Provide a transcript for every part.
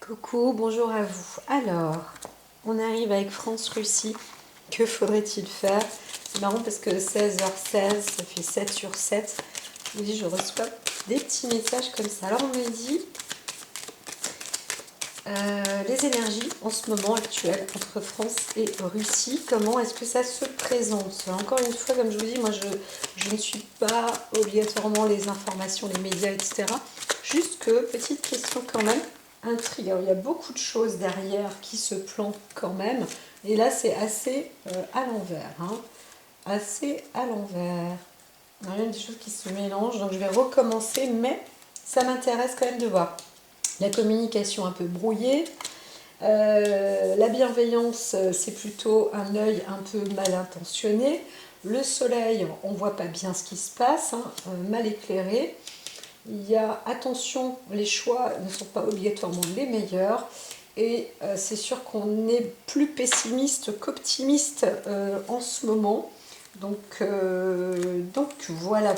Coucou, bonjour à vous. Alors, on arrive avec France-Russie. Que faudrait-il faire? C'est marrant parce que 16h16, ça fait 7 sur 7. Je vous dis, je reçois des petits messages comme ça. Alors, on me dit les énergies en ce moment actuel entre France et Russie. Comment est-ce que ça se présente? Encore une fois, comme je vous dis, moi, je ne suis pas obligatoirement les informations, les médias, etc. Juste que, petite question quand même. Intrigue. Alors, il y a beaucoup de choses derrière qui se plantent quand même. Et là, c'est assez à l'envers. Hein. Assez à l'envers. Il y a des choses qui se mélangent. Donc, je vais recommencer. Mais ça m'intéresse quand même de voir. La communication un peu brouillée. La bienveillance, c'est plutôt un œil un peu mal intentionné. Le soleil, on ne voit pas bien ce qui se passe. Hein, mal éclairé. Il y a, attention, les choix ne sont pas obligatoirement les meilleurs. Et c'est sûr qu'on est plus pessimiste qu'optimiste en ce moment. Donc voilà.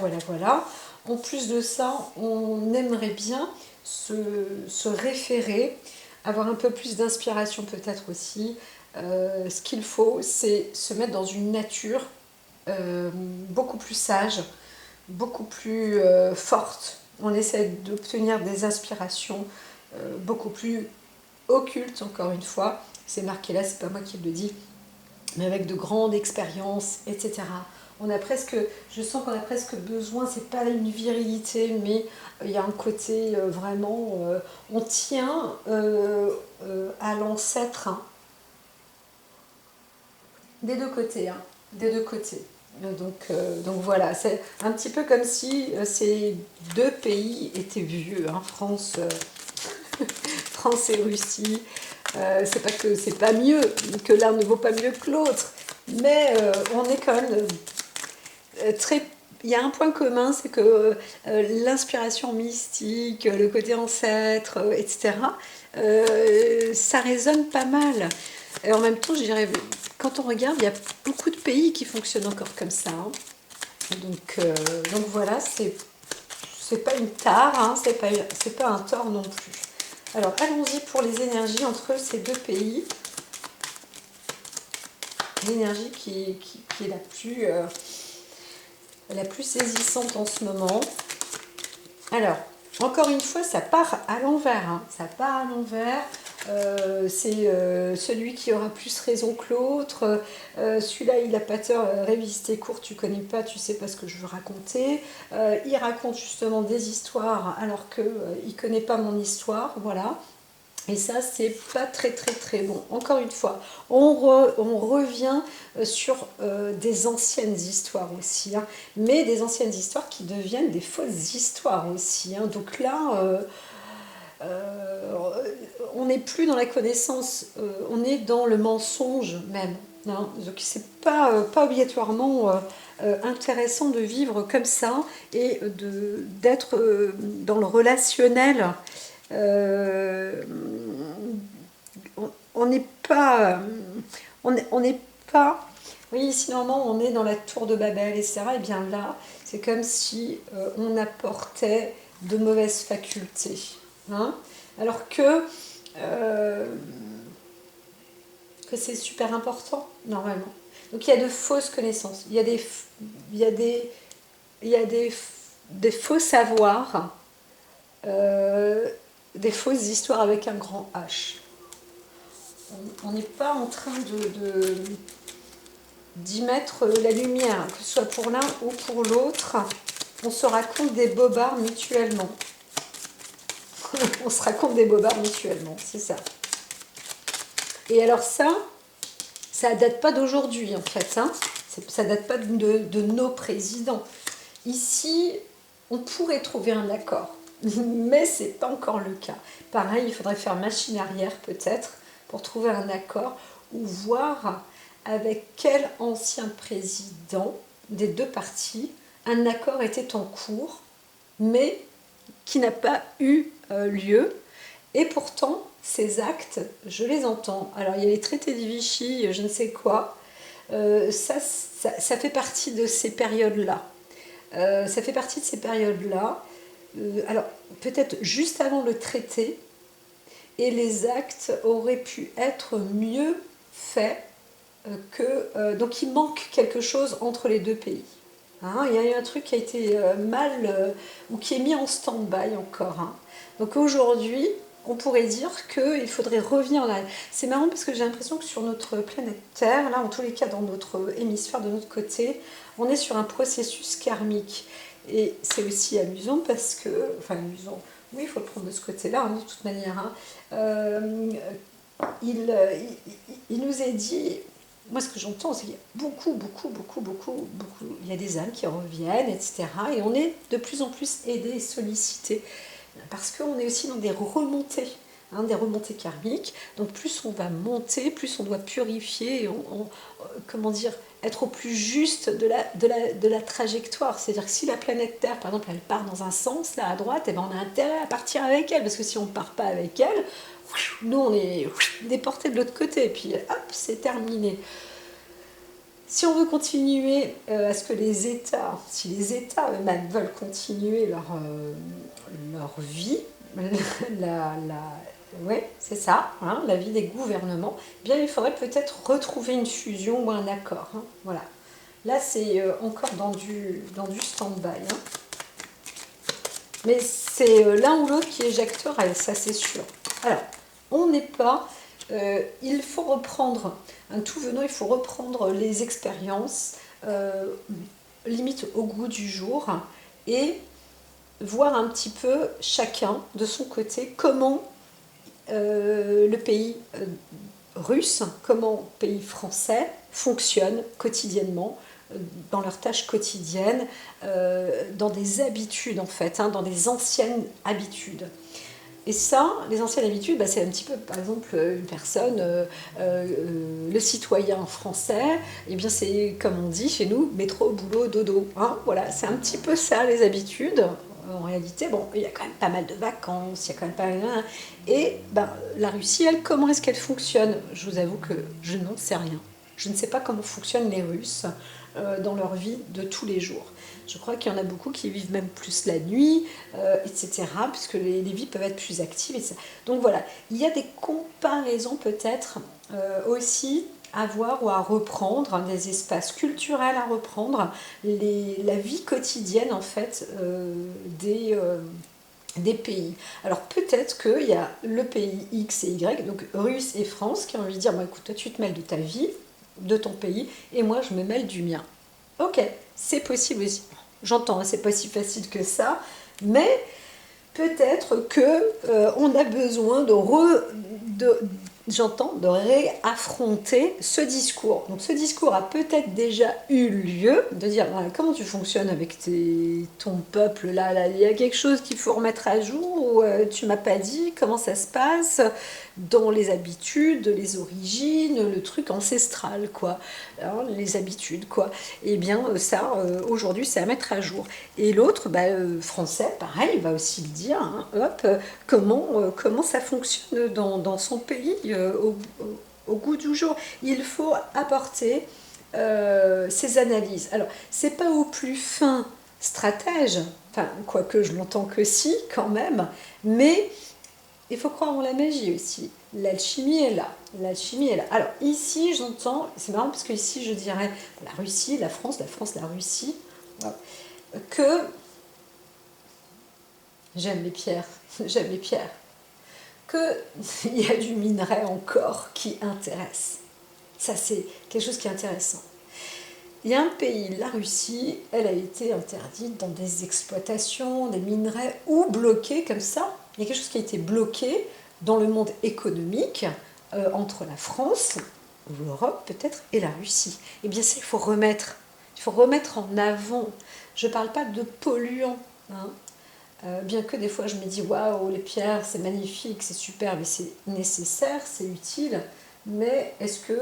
En plus de ça, on aimerait bien se référer, avoir un peu plus d'inspiration peut-être aussi. Ce qu'il faut, c'est se mettre dans une nature beaucoup plus sage, beaucoup plus forte. On essaie d'obtenir des inspirations beaucoup plus occultes, encore une fois. C'est marqué là, c'est pas moi qui le dis, mais avec de grandes expériences, etc. On a presque, je sens qu'on a presque besoin, c'est pas une virilité, mais il y a un côté vraiment, on tient à l'ancêtre, hein, des deux côtés, hein, des deux côtés. Donc voilà, c'est un petit peu comme si ces deux pays étaient vieux, hein, France et Russie. C'est pas que c'est pas mieux, que l'un ne vaut pas mieux que l'autre, mais on est quand même très. Il y a un point commun, c'est que l'inspiration mystique, le côté ancêtre, etc., ça résonne pas mal. Et en même temps, je dirais, quand on regarde, il y a beaucoup de pays qui fonctionnent encore comme ça. Hein. Donc voilà, c'est pas une tare, hein, c'est pas un tort non plus. Alors allons-y pour les énergies entre ces deux pays. L'énergie qui est la plus saisissante en ce moment. Alors, encore une fois, ça part à l'envers. Hein. Ça part à l'envers. C'est celui qui aura plus raison que l'autre. Celui-là, il n'a pas tort. Révise tes cours, tu connais pas, tu sais pas ce que je veux raconter. Il raconte justement des histoires alors qu'il ne connaît pas mon histoire. Voilà. Et ça, c'est pas très bon. Encore une fois, on revient sur des anciennes histoires aussi, hein, mais des anciennes histoires qui deviennent des fausses histoires aussi. Hein. Donc là, on n'est plus dans la connaissance, on est dans le mensonge même. Hein. Donc c'est pas obligatoirement intéressant de vivre comme ça et d'être dans le relationnel. Euh, on n'est pas, on n'est pas. Oui, ici normalement on est dans la tour de Babel, etc. Et bien là, c'est comme si on apportait de mauvaises facultés. Hein, alors euh, que c'est super important normalement. Donc il y a de fausses connaissances, il y a des faux savoirs, euh, des fausses histoires avec un grand H. On n'est pas en train d'y mettre la lumière, que ce soit pour l'un ou pour l'autre. On se raconte des bobards mutuellement. On se raconte des bobards mutuellement, c'est ça. Et alors ça date pas d'aujourd'hui en fait. Hein. Ça date pas de nos présidents. Ici, on pourrait trouver un accord, mais c'est pas encore le cas. Pareil, il faudrait faire machine arrière peut-être pour trouver un accord ou voir avec quel ancien président des deux parties un accord était en cours, mais qui n'a pas eu lieu. Et pourtant, ces actes, je les entends. Alors, il y a les traités de Vichy, je ne sais quoi. Ça fait partie de ces périodes-là. Ça fait partie de ces périodes-là. Alors, peut-être juste avant le traité, et les actes auraient pu être mieux faits donc il manque quelque chose entre les deux pays. Hein, il y a eu un truc qui a été ou qui est mis en stand-by encore. Hein. Donc aujourd'hui, on pourrait dire qu'il faudrait revenir en arrière. C'est marrant parce que j'ai l'impression que sur notre planète Terre, là en tous les cas dans notre hémisphère de notre côté, on est sur un processus karmique. Et c'est aussi amusant parce que, enfin amusant, oui il faut le prendre de ce côté-là hein, de toute manière. Hein. Il nous est dit, moi ce que j'entends c'est qu'il y a beaucoup, il y a des âmes qui reviennent, etc. Et on est de plus en plus aidés et sollicités parce qu'on est aussi dans des remontées. Hein, des remontées karmiques, donc plus on va monter, plus on doit purifier, comment dire, être au plus juste de la trajectoire. C'est-à-dire que si la planète Terre, par exemple, elle part dans un sens, là à droite, eh ben on a intérêt à partir avec elle, parce que si on ne part pas avec elle, nous on est déportés de l'autre côté, et puis hop, c'est terminé. Si on veut continuer à ce que les États, si les États eux-mêmes veulent continuer leur vie, ouais, c'est ça, hein, la vie des gouvernements, eh bien il faudrait peut-être retrouver une fusion ou un accord. Hein, voilà. Là, c'est encore dans du stand-by. Hein. Mais c'est l'un ou l'autre qui éjectera, ça c'est sûr. Alors, on n'est pas... il faut reprendre, un tout venant, il faut reprendre les expériences, limite au goût du jour, et voir un petit peu chacun de son côté comment le pays russe, comment le pays français fonctionne quotidiennement, dans leurs tâches quotidiennes, dans des habitudes en fait, hein, dans des anciennes habitudes. Et ça, les anciennes habitudes, bah, c'est un petit peu, par exemple, une personne, le citoyen français, eh bien c'est comme on dit chez nous, métro, boulot, dodo. Hein, voilà, c'est un petit peu ça les habitudes. En réalité, bon, il y a quand même pas mal de vacances, il y a quand même pas mal... Et ben, la Russie, elle, comment est-ce qu'elle fonctionne? Je vous avoue que je n'en sais rien. Je ne sais pas comment fonctionnent les Russes dans leur vie de tous les jours. Je crois qu'il y en a beaucoup qui vivent même plus la nuit, etc., puisque les vies peuvent être plus actives. Etc. Donc voilà, il y a des comparaisons peut-être aussi à voir ou à reprendre, des espaces culturels à reprendre, la vie quotidienne en fait des pays. Alors peut-être qu'il y a le pays X et Y, donc Russe et France, qui ont envie de dire, bon, écoute, toi tu te mêles de ta vie, de ton pays, et moi je me mêle du mien. Ok, c'est possible aussi. J'entends, hein, c'est pas si facile que ça, mais peut-être que on a besoin de réaffronter ce discours. Donc ce discours a peut-être déjà eu lieu, de dire voilà, comment tu fonctionnes avec ton peuple là, il y a quelque chose qu'il faut remettre à jour, ou tu m'as pas dit comment ça se passe dans les habitudes, les origines, le truc ancestral, quoi, hein, les habitudes, quoi. Et bien ça, aujourd'hui, c'est à mettre à jour. Et l'autre, bah, français, pareil, il va aussi le dire, hein, hop, comment ça fonctionne dans son pays au goût du jour. Il faut apporter ces analyses. Alors, c'est pas au plus fin stratège, enfin, quoique je l'entends que si, quand même, mais il faut croire en la magie aussi. L'alchimie est là. L'alchimie est là. Alors ici, j'entends, c'est marrant parce que ici, je dirais la Russie, la France, la Russie, que j'aime les pierres, j'aime les pierres, qu'il y a du minerai encore qui intéresse. Ça, c'est quelque chose qui est intéressant. Il y a un pays, la Russie, elle a été interdite dans des exploitations, des minerais, ou bloquée comme ça. Il y a quelque chose qui a été bloqué dans le monde économique entre la France, ou l'Europe peut-être, et la Russie. Et bien ça, il faut remettre en avant. Je ne parle pas de polluants, hein. Bien que des fois je me dis waouh, les pierres c'est magnifique, c'est super, mais c'est nécessaire, c'est utile. Mais est-ce que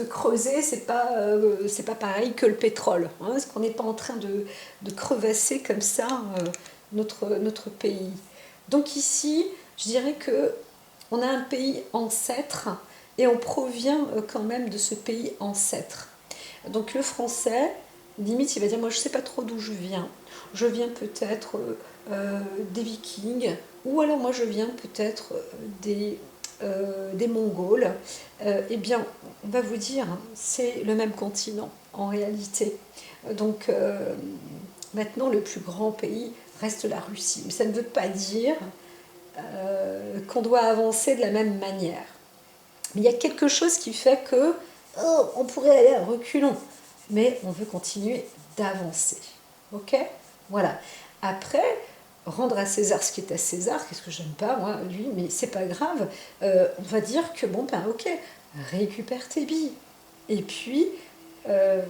creuser, c'est pas pareil que le pétrole, hein? Est-ce qu'on n'est pas en train de crevasser comme ça notre pays? Donc ici, je dirais que on a un pays ancêtre et on provient quand même de ce pays ancêtre. Donc le français, limite, il va dire, moi, je sais pas trop d'où je viens. Je viens peut-être des Vikings, ou alors moi, je viens peut-être des Mongols. Eh bien, on va vous dire, hein, c'est le même continent, en réalité. Donc, maintenant, le plus grand pays reste la Russie. Mais ça ne veut pas dire qu'on doit avancer de la même manière. Mais il y a quelque chose qui fait que on pourrait aller à reculons, mais on veut continuer d'avancer. Ok. Voilà. Après, rendre à César ce qui est à César, qu'est-ce que j'aime pas, moi, lui, mais c'est pas grave. On va dire que, bon, ben ok, récupère tes billes. Et puis, euh,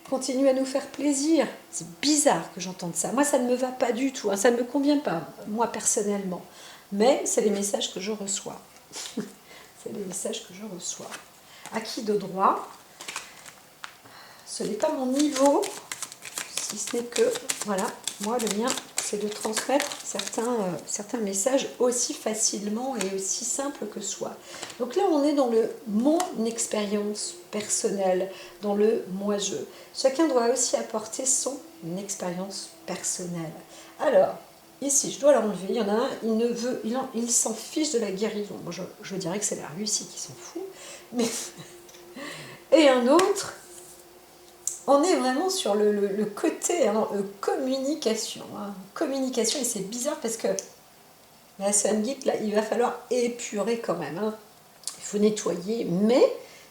continue à nous faire plaisir. C'est bizarre que j'entende ça. Moi, ça ne me va pas du tout, hein, ça ne me convient pas, moi, personnellement. Mais c'est les messages que je reçois. C'est les messages que je reçois. Acquis de droit, ce n'est pas mon niveau, si ce n'est que, voilà, moi le mien, c'est de transmettre certains messages aussi facilement et aussi simple que soit. Donc là, on est dans le mon expérience personnelle, dans le moi-je. Chacun doit aussi apporter son expérience personnelle. Alors, ici, je dois l'enlever. Il y en a un, il s'en fiche de la guérison. Bon, je dirais que c'est la Russie qui s'en fout. Mais et un autre, on est vraiment sur le côté hein, communication. Hein. Communication, et c'est bizarre parce que la Sun-Git, là, il va falloir épurer quand même. Hein. Il faut nettoyer, mais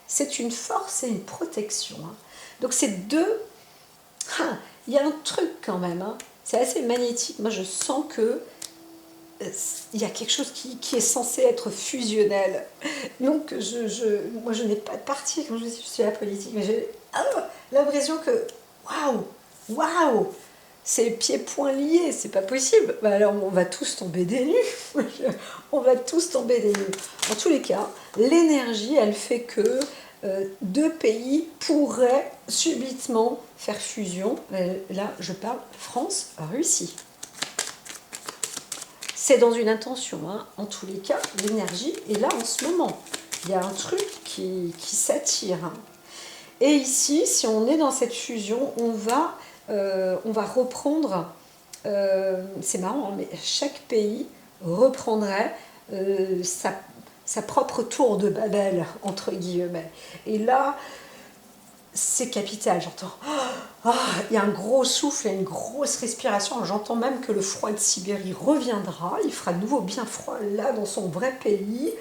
c'est une force et une protection. Hein. Donc c'est deux... Ah, il y a un truc quand même. Hein. C'est assez magnétique. Moi, je sens que il y a quelque chose qui est censé être fusionnel. Donc, moi, je n'ai pas de parti, quand je suis à la politique, mais j'ai l'impression que, waouh, c'est pieds-poings liés, c'est pas possible. Bah alors, on va tous tomber des nues. On va tous tomber des nues. En tous les cas, l'énergie, elle fait que deux pays pourraient subitement faire fusion. Là, je parle France-Russie. C'est dans une intention, hein. En tous les cas, l'énergie est là en ce moment. Il y a un truc qui s'attire. Hein. Et ici, si on est dans cette fusion, on va reprendre, c'est marrant, mais chaque pays reprendrait sa propre tour de Babel, entre guillemets. Et là, c'est capital, j'entends. Il y a un gros souffle, il y a une grosse respiration. J'entends même que le froid de Sibérie reviendra. Il fera de nouveau bien froid là, dans son vrai pays.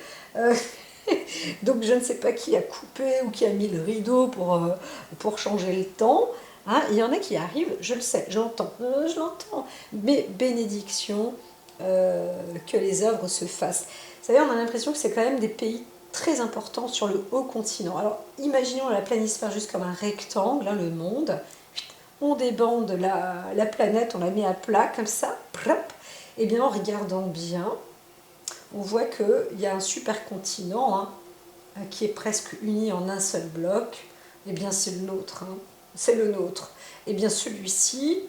Donc je ne sais pas qui a coupé ou qui a mis le rideau pour changer le temps. Hein, il y en a qui arrivent, je le sais, j'entends. Je l'entends. Mais bénédiction, que les œuvres se fassent. Vous savez, on a l'impression que c'est quand même des pays très important sur le haut continent. Alors, imaginons la planisphère juste comme un rectangle, hein, le monde. On débande la planète, on la met à plat, comme ça. Et bien, en regardant bien, on voit qu'il y a un supercontinent hein, qui est presque uni en un seul bloc. Et bien, c'est le nôtre. Hein. C'est le nôtre. Et bien, celui-ci,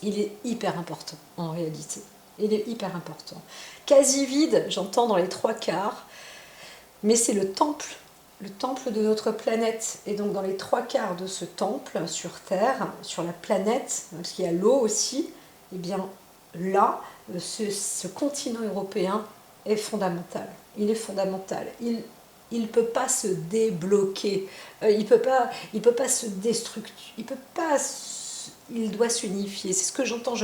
il est hyper important, en réalité. Il est hyper important. Quasi vide, j'entends dans les 3/4. Mais c'est le temple de notre planète. Et donc dans les 3/4 de ce temple, sur Terre, sur la planète, parce qu'il y a l'eau aussi, et bien là, ce continent européen est fondamental. Il est fondamental. Il ne peut pas se débloquer. Il peut pas se déstructurer. Il doit s'unifier. C'est ce que j'entends.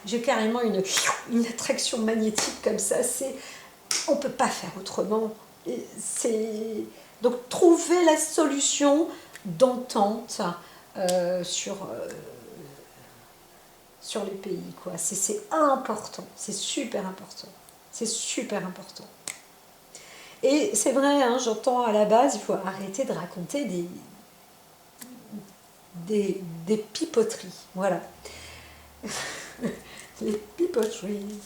J'ai carrément une attraction magnétique comme ça. On ne peut pas faire autrement. Donc trouver la solution d'entente sur les pays. C'est important, c'est super important. C'est super important. Et c'est vrai, hein, j'entends à la base, il faut arrêter de raconter des pipoteries. Voilà. Les pipoteries.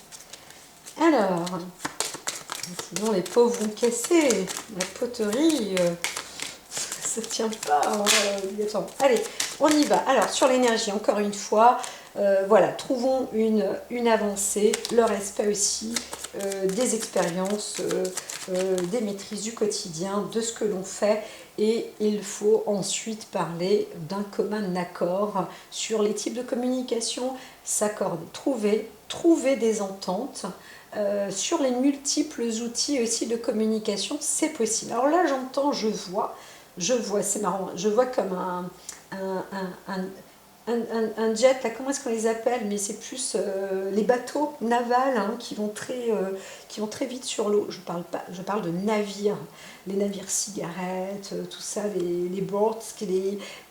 Alors... Sinon, les pauvres vont casser. La poterie, ça ne tient pas. Allez, on y va. Alors, sur l'énergie, encore une fois, Voilà, trouvons une avancée, le respect aussi des expériences, des maîtrises du quotidien, de ce que l'on fait. Et il faut ensuite parler d'un commun accord sur les types de communication, s'accorder, trouver des ententes sur les multiples outils aussi de communication, c'est possible. Alors là, j'entends, je vois, c'est marrant, je vois comme un jet, là, comment est-ce qu'on les appelle? Mais c'est plus les bateaux navals hein, qui vont très vite sur l'eau. Je parle de navires, les navires cigarettes, tout ça, les boats,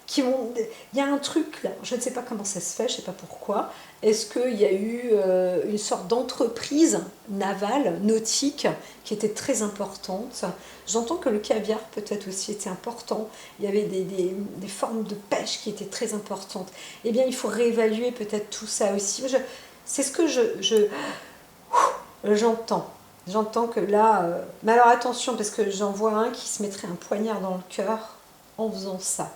qui vont. Il y a un truc là, je ne sais pas comment ça se fait, je ne sais pas pourquoi. Est-ce qu'il y a eu une sorte d'entreprise navale, nautique, qui était très importante? J'entends que le caviar peut-être aussi était important. Il y avait des formes de pêche qui étaient très importantes. Eh bien, il faut réévaluer peut-être tout ça aussi. C'est ce que j'entends. J'entends que là... mais alors attention, parce que j'en vois un qui se mettrait un poignard dans le cœur en faisant ça.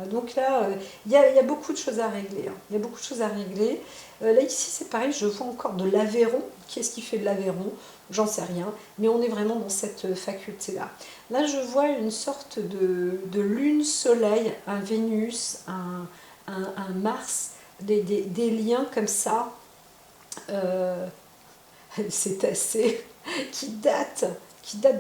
Donc là, il y a beaucoup de choses à régler. Hein. Il y a beaucoup de choses à régler. Là, ici, c'est pareil, je vois encore de l'Aveyron. Qu'est-ce qui fait de l'Aveyron? J'en sais rien. Mais on est vraiment dans cette faculté-là. Là, je vois une sorte de lune-soleil, un Vénus, un Mars, des liens comme ça. C'est assez... qui date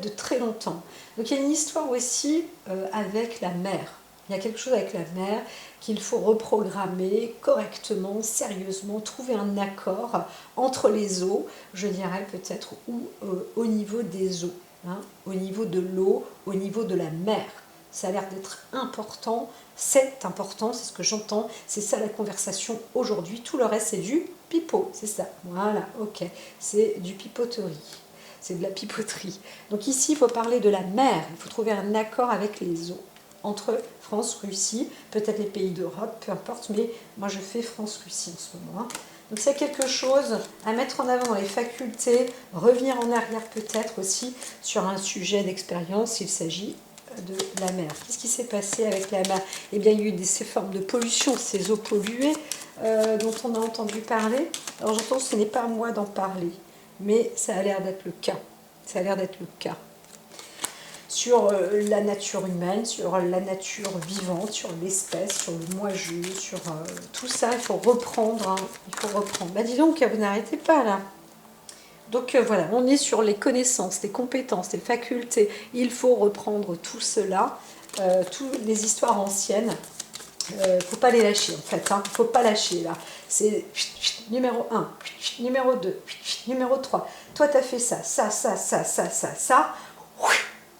de très longtemps. Donc il y a une histoire aussi avec la mer. Il y a quelque chose avec la mer qu'il faut reprogrammer correctement, sérieusement, trouver un accord entre les eaux, je dirais peut-être, ou au niveau des eaux, hein, au niveau de l'eau, au niveau de la mer. Ça a l'air d'être important, c'est ce que j'entends, c'est ça la conversation aujourd'hui. Tout le reste, c'est du pipeau, c'est ça. Voilà, ok, c'est du pipoterie. C'est de la pipoterie. Donc ici, il faut parler de la mer. Il faut trouver un accord avec les eaux entre France, Russie, peut-être les pays d'Europe, peu importe, mais moi je fais France-Russie en ce moment. Hein. Donc c'est quelque chose à mettre en avant dans les facultés, revenir en arrière peut-être aussi sur un sujet d'expérience, il s'agit de la mer. Qu'est-ce qui s'est passé avec la mer? Eh bien, il y a eu ces formes de pollution, ces eaux polluées dont on a entendu parler. Alors j'entends que ce n'est pas à moi d'en parler, mais ça a l'air d'être le cas. Ça a l'air d'être le cas. Sur la nature humaine, sur la nature vivante, sur l'espèce, sur le moi-je, sur tout ça, il faut reprendre. Hein, il faut reprendre. Bah dis donc, vous n'arrêtez pas là. Donc voilà, on est sur les connaissances, les compétences, les facultés. Il faut reprendre tout cela, toutes les histoires anciennes. Il ne faut pas les lâcher en fait, hein. Il ne faut pas lâcher là. C'est numéro 1, numéro 2, numéro 3. Toi tu as fait ça, ça, ça, ça, ça, ça, ça.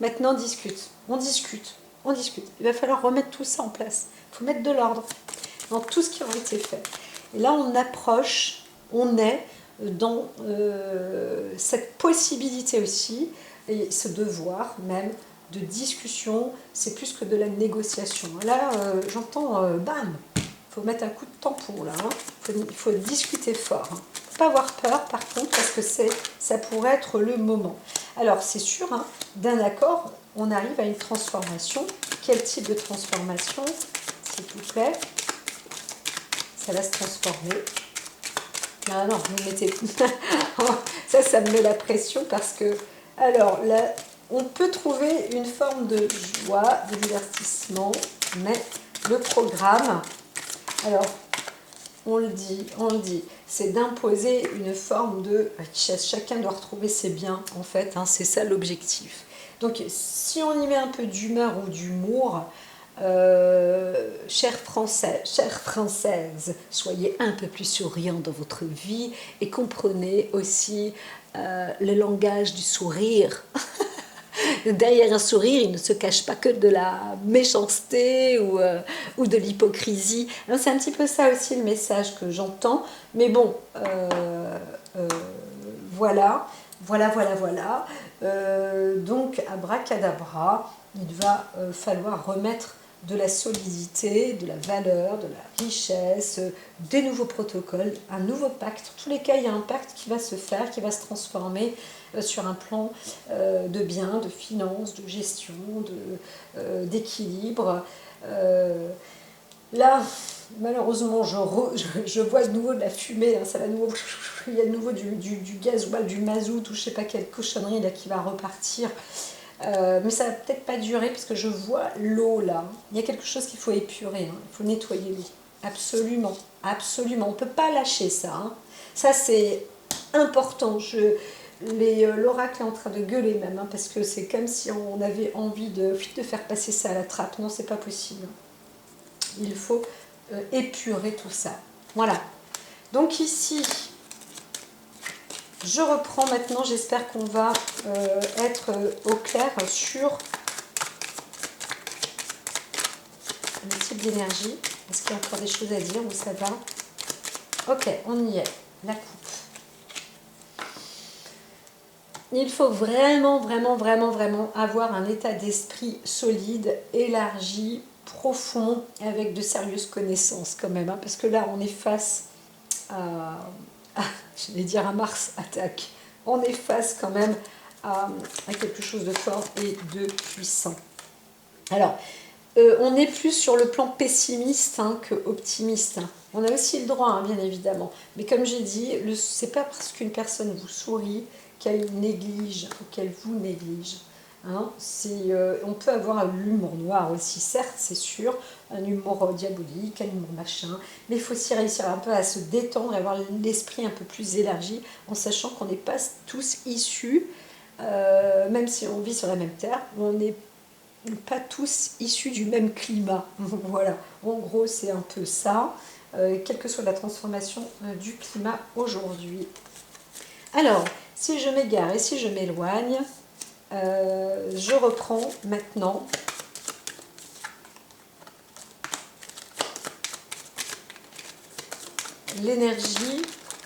Maintenant, on discute, on discute, on discute. Il va falloir remettre tout ça en place. Il faut mettre de l'ordre dans tout ce qui a été fait. Et là, on approche, on est dans cette possibilité aussi, et ce devoir même, de discussion. C'est plus que de la négociation. Là, j'entends, bam, il faut mettre un coup de tampon, là. Hein. Il faut discuter fort. Hein. Pas avoir peur par contre parce que ça pourrait être le moment. Alors c'est sûr, hein, d'un accord, on arrive à une transformation. Quel type de transformation, s'il vous plaît? Ça va se transformer. Ah non, vous mettez... ça me met la pression parce que... Alors là, on peut trouver une forme de joie, de divertissement, mais le programme... Alors, on le dit, c'est d'imposer une forme de... Chacun doit retrouver ses biens, en fait, hein, c'est ça l'objectif. Donc, si on y met un peu d'humeur ou d'humour, chers Français, chères Françaises, soyez un peu plus souriants dans votre vie et comprenez aussi le langage du sourire. Derrière un sourire, il ne se cache pas que de la méchanceté ou de l'hypocrisie. C'est un petit peu ça aussi le message que j'entends. Mais bon, voilà. Donc, abracadabra, il va falloir remettre de la solidité, de la valeur, de la richesse, des nouveaux protocoles, un nouveau pacte. En tous les cas, il y a un pacte qui va se faire, qui va se transformer sur un plan de biens, de finances, de gestion, d'équilibre. Là, malheureusement, je vois de nouveau de la fumée, hein, ça va de nouveau, il y a de nouveau du gasoil, du mazout, ou je sais pas quelle cochonnerie là qui va repartir. Mais ça va peut-être pas durer parce que je vois l'eau là. Il y a quelque chose qu'il faut épurer, hein. Il faut nettoyer l'eau. Absolument, absolument. On ne peut pas lâcher ça, hein. Ça c'est important. L'oracle est en train de gueuler même, hein, parce que c'est comme si on avait envie de faire passer ça à la trappe. Non, c'est pas possible. Il faut épurer tout ça. Voilà. Donc ici, je reprends maintenant. J'espère qu'on va être au clair sur le type d'énergie. Est-ce qu'il y a encore des choses à dire ou ça va? Ok, on y est. La coupe. Il faut vraiment, vraiment, vraiment, vraiment avoir un état d'esprit solide, élargi, profond, avec de sérieuses connaissances quand même, hein, parce que là, on est face je vais dire à Mars attaque. On est face quand même à quelque chose de fort et de puissant. Alors, on est plus sur le plan pessimiste, hein, que optimiste. On a aussi le droit, hein, bien évidemment. Mais comme j'ai dit, c'est pas parce qu'une personne vous sourit qu'elle néglige ou qu'elle vous néglige. Hein. On peut avoir l'humour noir aussi, certes, c'est sûr, un humour diabolique, un humour machin, mais il faut aussi réussir un peu à se détendre et avoir l'esprit un peu plus élargi, en sachant qu'on n'est pas tous issus, même si on vit sur la même terre, on n'est pas tous issus du même climat. Voilà, en gros, c'est un peu ça, quelle que soit la transformation du climat aujourd'hui. Alors, si je m'égare et si je m'éloigne, je reprends maintenant l'énergie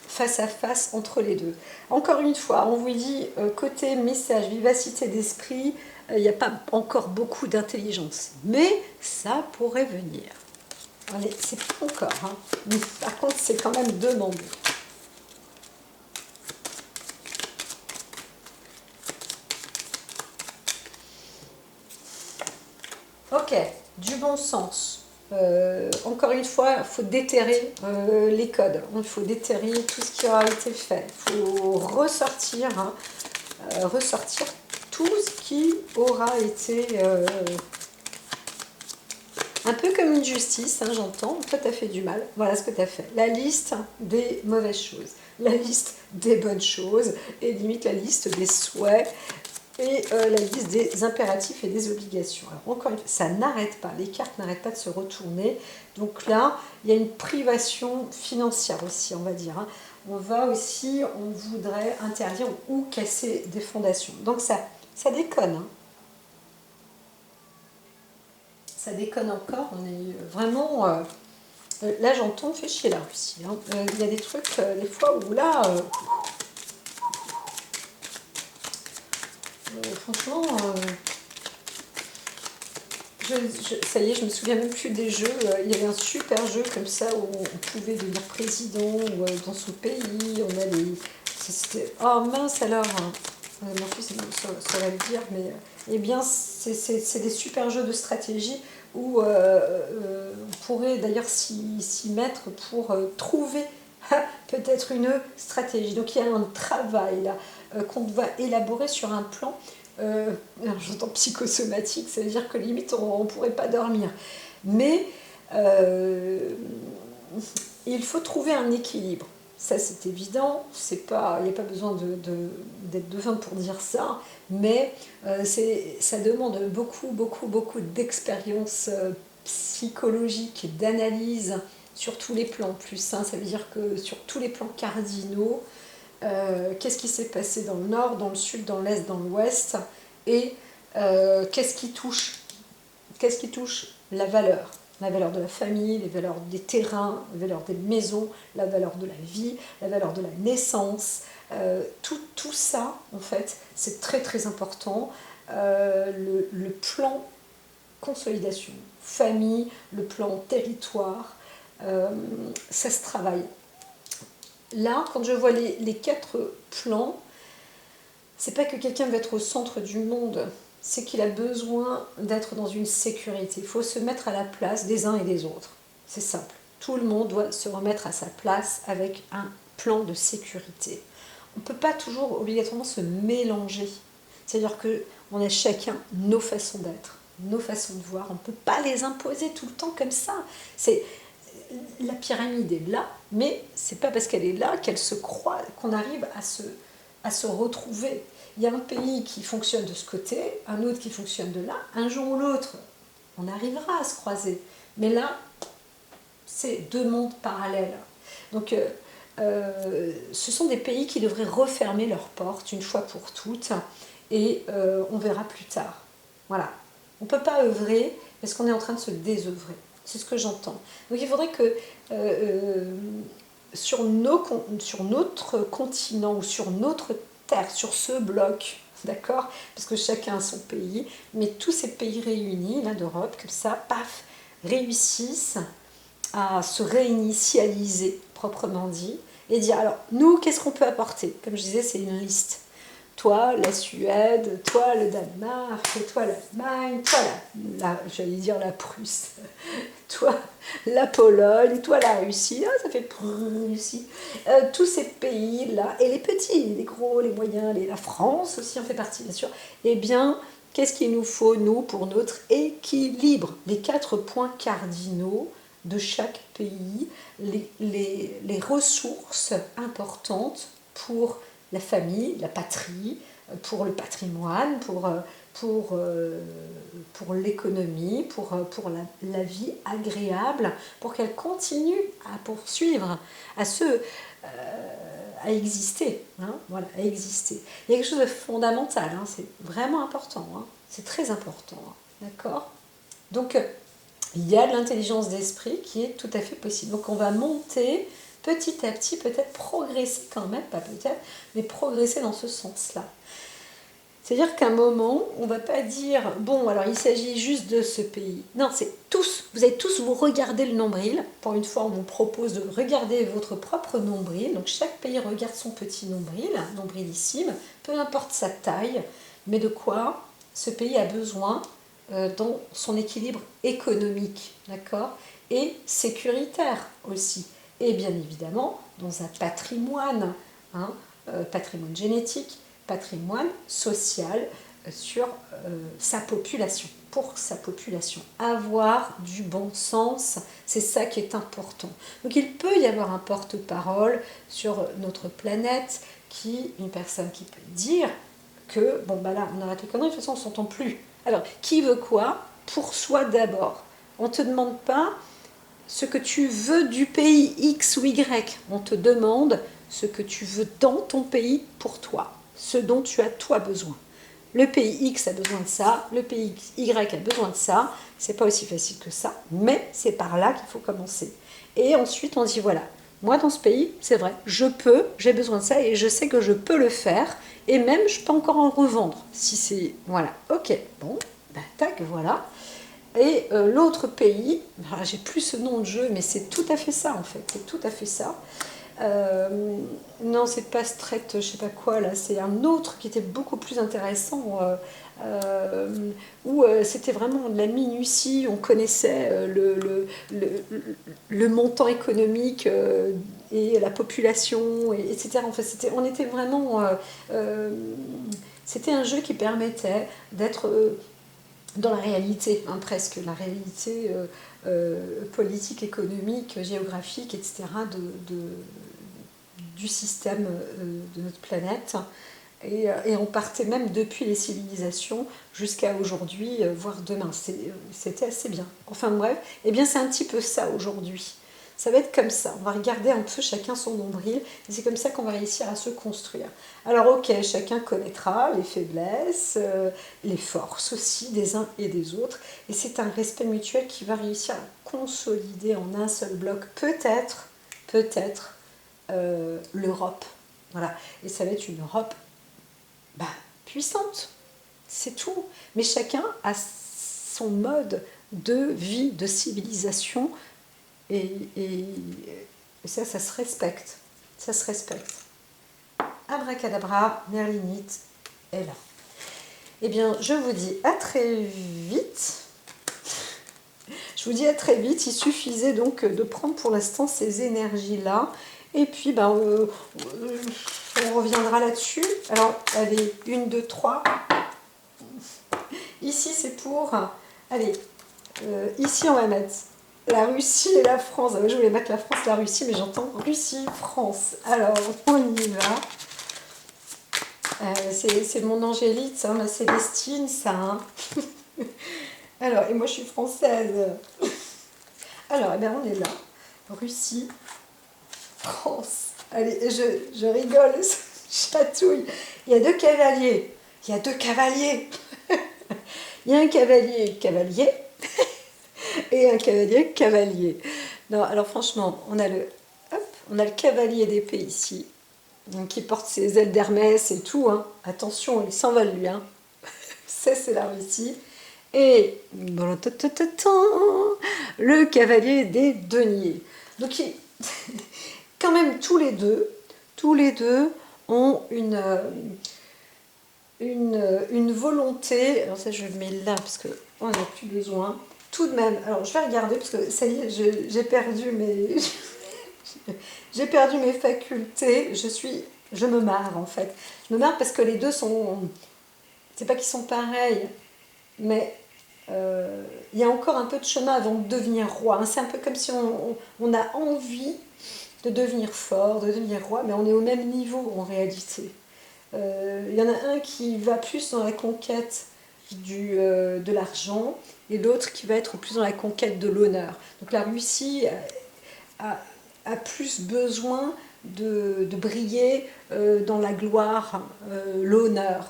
face à face entre les deux. Encore une fois, on vous dit, côté message, vivacité d'esprit, il n'y a pas encore beaucoup d'intelligence, mais ça pourrait venir. C'est pas encore, hein. Mais par contre, c'est quand même demandé. Ok, du bon sens. Encore une fois, il faut déterrer les codes, il faut déterrer tout ce qui aura été fait, il faut ressortir, hein, ressortir tout ce qui aura été un peu comme une justice, hein, j'entends, toi tu as fait du mal, voilà ce que tu as fait. La liste des mauvaises choses, la liste des bonnes choses, et limite la liste des souhaits, et la liste des impératifs et des obligations. Alors encore une fois, ça n'arrête pas, les cartes n'arrêtent pas de se retourner. Donc là, il y a une privation financière aussi, on va dire, hein. On voudrait interdire ou casser des fondations. Donc ça déconne, hein. Ça déconne encore, on est vraiment... là, j'entends, fait chier la Russie, hein. Il y a des trucs, des fois, où là... franchement, ça y est, je me souviens même plus des jeux. Il y avait un super jeu comme ça où on pouvait devenir président ou, dans son pays. On a les. Oh mince alors, hein. Mon fils ça va le dire, mais eh bien, c'est des super jeux de stratégie où on pourrait d'ailleurs s'y mettre pour trouver peut-être une stratégie. Donc il y a un travail là qu'on va élaborer sur un plan. J'entends psychosomatique, ça veut dire que limite on ne pourrait pas dormir. Mais il faut trouver un équilibre. Ça c'est évident, il n'y a pas besoin d'être devin pour dire ça, mais ça demande beaucoup, beaucoup, beaucoup d'expérience psychologique, d'analyse sur tous les plans en plus, hein. Ça veut dire que sur tous les plans cardinaux, qu'est-ce qui s'est passé dans le nord, dans le sud, dans l'est, dans l'ouest, et qu'est-ce qui touche la valeur de la famille, les valeurs des terrains, les valeurs des maisons, la valeur de la vie, la valeur de la naissance, tout ça en fait c'est très très important. Le plan consolidation, famille, le plan territoire, ça se travaille. Là, quand je vois les 4 plans, c'est pas que quelqu'un veut être au centre du monde, c'est qu'il a besoin d'être dans une sécurité. Il faut se mettre à la place des uns et des autres. C'est simple, Tout le monde doit se remettre à sa place avec un plan de sécurité. On ne peut pas toujours obligatoirement se mélanger. C'est-à-dire qu'on a chacun nos façons d'être, nos façons de voir. On ne peut pas les imposer tout le temps comme ça. La pyramide est là, mais c'est pas parce qu'elle est là qu'elle se croit qu'on arrive à se retrouver. Il y a un pays qui fonctionne de ce côté, un autre qui fonctionne de là. Un jour ou l'autre, on arrivera à se croiser. Mais là, c'est deux mondes parallèles. Donc, ce sont des pays qui devraient refermer leurs portes une fois pour toutes, et on verra plus tard. Voilà. On ne peut pas œuvrer parce qu'on est en train de se désœuvrer. C'est ce que j'entends. Donc il faudrait que sur notre continent ou sur notre terre, sur ce bloc, d'accord, parce que chacun a son pays, mais tous ces pays réunis là d'Europe, comme ça, paf, réussissent à se réinitialiser, proprement dit, et dire, alors, nous, qu'est-ce qu'on peut apporter? Comme je disais, c'est une liste. Toi, la Suède, toi, le Danemark, toi, l'Allemagne, toi, j'allais dire la Prusse, toi, la Pologne, toi, la Russie, ça fait Russie. Tous ces pays-là, et les petits, les gros, les moyens, la France aussi en fait partie, bien sûr, eh bien, qu'est-ce qu'il nous faut, nous, pour notre équilibre? Les 4 points cardinaux de chaque pays, les ressources importantes pour la famille, la patrie, pour le patrimoine, pour l'économie, pour la vie agréable, pour qu'elle continue à poursuivre, à exister. Hein, voilà, à exister. Il y a quelque chose de fondamental, hein, c'est vraiment important, hein, c'est très important. Hein, d'accord? Donc, il y a de l'intelligence d'esprit qui est tout à fait possible. Donc on va monter petit à petit, peut-être progresser quand même, pas peut-être, mais progresser dans ce sens-là. C'est-à-dire qu'à un moment, on ne va pas dire, bon, alors il s'agit juste de ce pays. Non, c'est tous, vous allez tous vous regarder le nombril. Pour une fois, on vous propose de regarder votre propre nombril. Donc chaque pays regarde son petit nombril, nombrilissime, peu importe sa taille, mais de quoi ce pays a besoin dans son équilibre économique, d'accord, et sécuritaire aussi, et bien évidemment dans un patrimoine, hein, patrimoine génétique, patrimoine social sur sa population, pour sa population. Avoir du bon sens, c'est ça qui est important. Donc il peut y avoir un porte-parole sur notre planète, une personne qui peut dire que, bon bah là, on arrête les conneries, de toute façon on ne s'entend plus. Alors, qui veut quoi? Pour soi d'abord. On ne te demande pas ce que tu veux du pays X ou Y. On te demande ce que tu veux dans ton pays pour toi. Ce dont tu as toi besoin. Le pays X a besoin de ça, le pays Y a besoin de ça. C'est pas aussi facile que ça, mais c'est par là qu'il faut commencer. Et ensuite, on dit voilà, moi dans ce pays, c'est vrai, j'ai besoin de ça et je sais que je peux le faire. Et même, je peux encore en revendre. Si c'est... Voilà, ok, bon, ben, tac, voilà. Et l'autre pays, j'ai plus ce nom de jeu, mais c'est tout à fait ça en fait, c'est tout à fait ça. Non, c'est pas Strait, je sais pas quoi là, c'est un autre qui était beaucoup plus intéressant, où c'était vraiment de la minutie, on connaissait le montant économique et la population, etc. En fait, on était vraiment... c'était un jeu qui permettait d'être dans la réalité, hein, presque, la réalité politique, économique, géographique, etc. Du système de notre planète. Et on partait même depuis les civilisations jusqu'à aujourd'hui, voire demain. C'était assez bien. Enfin bref, eh bien c'est un petit peu ça aujourd'hui. Ça va être comme ça. On va regarder un peu chacun son nombril. Et c'est comme ça qu'on va réussir à se construire. Alors ok, chacun connaîtra les faiblesses, les forces aussi des uns et des autres. Et c'est un respect mutuel qui va réussir à consolider en un seul bloc, peut-être, l'Europe. Voilà. Et ça va être une Europe puissante. C'est tout. Mais chacun a son mode de vie, de civilisation. Et ça se respecte. Ça se respecte. Abracadabra, Merlinite est là. Eh bien, je vous dis à très vite. Je Je vous dis à très vite. Il suffisait donc de prendre pour l'instant ces énergies-là. Et puis, ben, on reviendra là-dessus. Alors, allez, 1, 2, 3. Ici, c'est pour... Allez, ici, on va mettre la Russie et la France. Je voulais mettre la France et la Russie, mais j'entends Russie, France. Alors, on y va. C'est mon angélite, ça, ma Célestine, ça. Hein. Alors, et moi, je suis française. Alors, eh bien, on est là. Russie, France. Allez, je rigole, je chatouille. Il y a 2 cavaliers. Il y a 2 cavaliers. Il y a un cavalier cavalier et un cavalier cavalier. Non, alors franchement, on a le cavalier d'épée ici, donc, qui porte ses ailes d'Hermès et tout. Hein. Attention, il s'envole lui. Hein. Ça, c'est la Russie. Et le cavalier des deniers. Donc, quand même, tous les deux ont une volonté. Alors ça, je le mets là parce qu'on n'a plus besoin. Tout de même, alors je vais regarder parce que ça y est, j'ai perdu mes j'ai perdu mes facultés. Je me marre en fait. Je me marre parce que les deux sont, c'est pas qu'ils sont pareils, mais il y a encore un peu de chemin avant de devenir roi. C'est un peu comme si on a envie de devenir fort, de devenir roi, mais on est au même niveau en réalité. Il y en a un qui va plus dans la conquête de l'argent et l'autre qui va être plus dans la conquête de l'honneur. Donc la Russie a plus besoin de briller dans la gloire, l'honneur.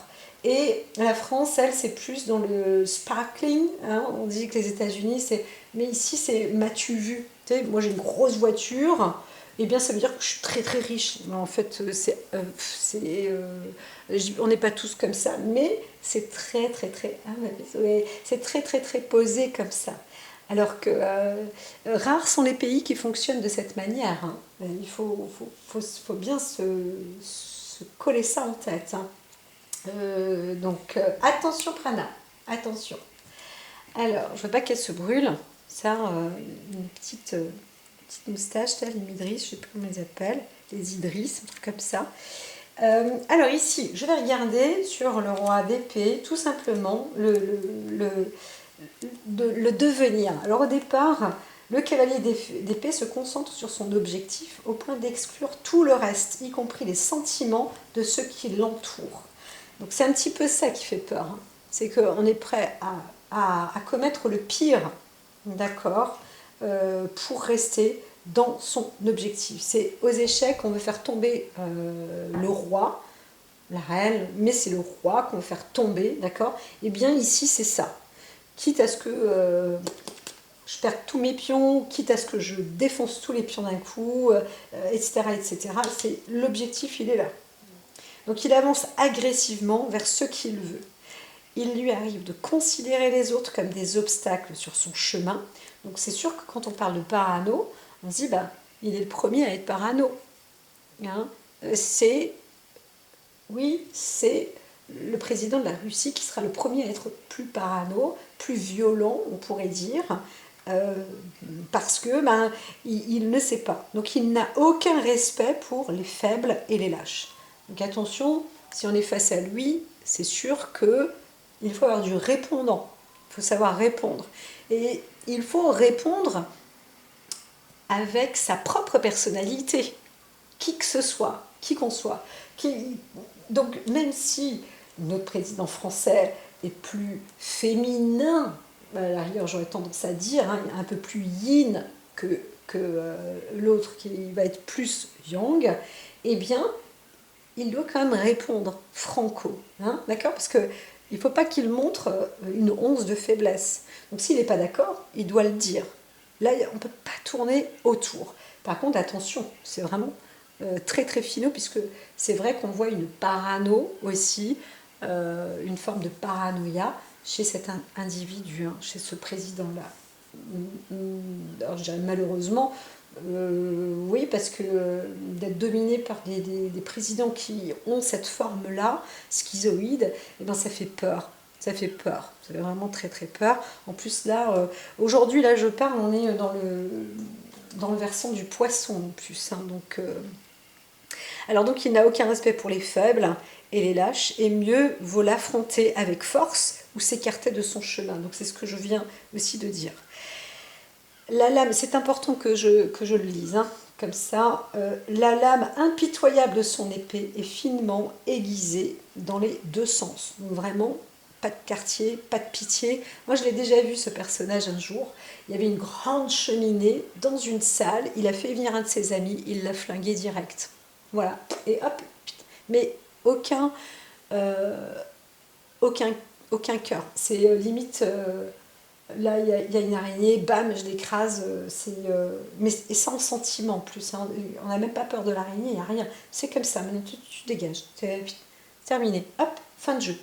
Et la France, elle, c'est plus dans le sparkling. Hein. On dit que les États-Unis, c'est... Mais ici, c'est m'as-tu vu? Tu sais, moi, j'ai une grosse voiture. Eh bien, ça veut dire que je suis très très riche. Mais en fait, on n'est pas tous comme ça, mais c'est très très très, c'est très très très posé comme ça. Alors que rares sont les pays qui fonctionnent de cette manière. Hein. Il faut bien se coller ça en tête. Hein. Donc, attention Prana, attention. Alors, je veux pas qu'elle se brûle. Ça, une petite moustache, là, les Midris, je sais plus comment ils appellent, les Idris, un truc comme ça. Alors ici, je vais regarder sur le roi d'épée, tout simplement, le devenir. Alors au départ, le cavalier d'épée se concentre sur son objectif au point d'exclure tout le reste, y compris les sentiments de ceux qui l'entourent. Donc c'est un petit peu ça qui fait peur. Hein. C'est qu'on est prêt à commettre le pire, d'accord, pour rester dans son objectif. C'est aux échecs qu'on veut faire tomber le roi, la reine, mais c'est le roi qu'on veut faire tomber, d'accord. Et bien ici c'est ça. Quitte à ce que je perde tous mes pions, quitte à ce que je défonce tous les pions d'un coup, etc., etc. C'est l'objectif, il est là. Donc il avance agressivement vers ce qu'il veut. Il lui arrive de considérer les autres comme des obstacles sur son chemin. Donc c'est sûr que quand on parle de parano, on se dit, bah, il est le premier à être parano. Hein, c'est le président de la Russie qui sera le premier à être plus parano, plus violent, on pourrait dire, parce que il ne sait pas. Donc il n'a aucun respect pour les faibles et les lâches. Donc attention, si on est face à lui, c'est sûr qu'il faut avoir du répondant. Il faut savoir répondre. Et il faut répondre avec sa propre personnalité, qui que ce soit, qui qu'on soit. Donc même si notre président français est plus féminin, à l'arrière j'aurais tendance à dire, hein, un peu plus yin que l'autre qui va être plus yang, eh bien il doit quand même répondre franco, hein, d'accord? Parce qu'il ne faut pas qu'il montre une once de faiblesse. Donc s'il n'est pas d'accord, il doit le dire. Là, on ne peut pas tourner autour. Par contre, attention, c'est vraiment très très finot, puisque c'est vrai qu'on voit une parano aussi, une forme de paranoïa chez cet individu, hein, chez ce président-là. Alors, je dirais malheureusement, oui, parce que d'être dominé par des présidents qui ont cette forme-là, schizoïde, eh ben, ça fait peur. Ça fait peur, ça fait vraiment très très peur. En plus là, aujourd'hui là je parle, on est dans le versant du poisson en plus. Hein, donc, alors donc il n'a aucun respect pour les faibles et les lâches, et mieux vaut l'affronter avec force ou s'écarter de son chemin. Donc c'est ce que je viens aussi de dire. La lame, c'est important que je le lise, hein, comme ça. La lame impitoyable de son épée est finement aiguisée dans les deux sens. Donc vraiment, pas de quartier, pas de pitié. Moi, je l'ai déjà vu, ce personnage, un jour. Il y avait une grande cheminée dans une salle. Il a fait venir un de ses amis, il l'a flingué direct. Voilà. Et hop. Mais aucun, euh, aucun, aucun cœur. C'est limite... là, il y a une araignée, bam, je l'écrase. Mais et sans sentiment en plus. Hein. On n'a même pas peur de l'araignée, il n'y a rien. C'est comme ça, maintenant tu dégages. C'est terminé. Hop, fin de jeu.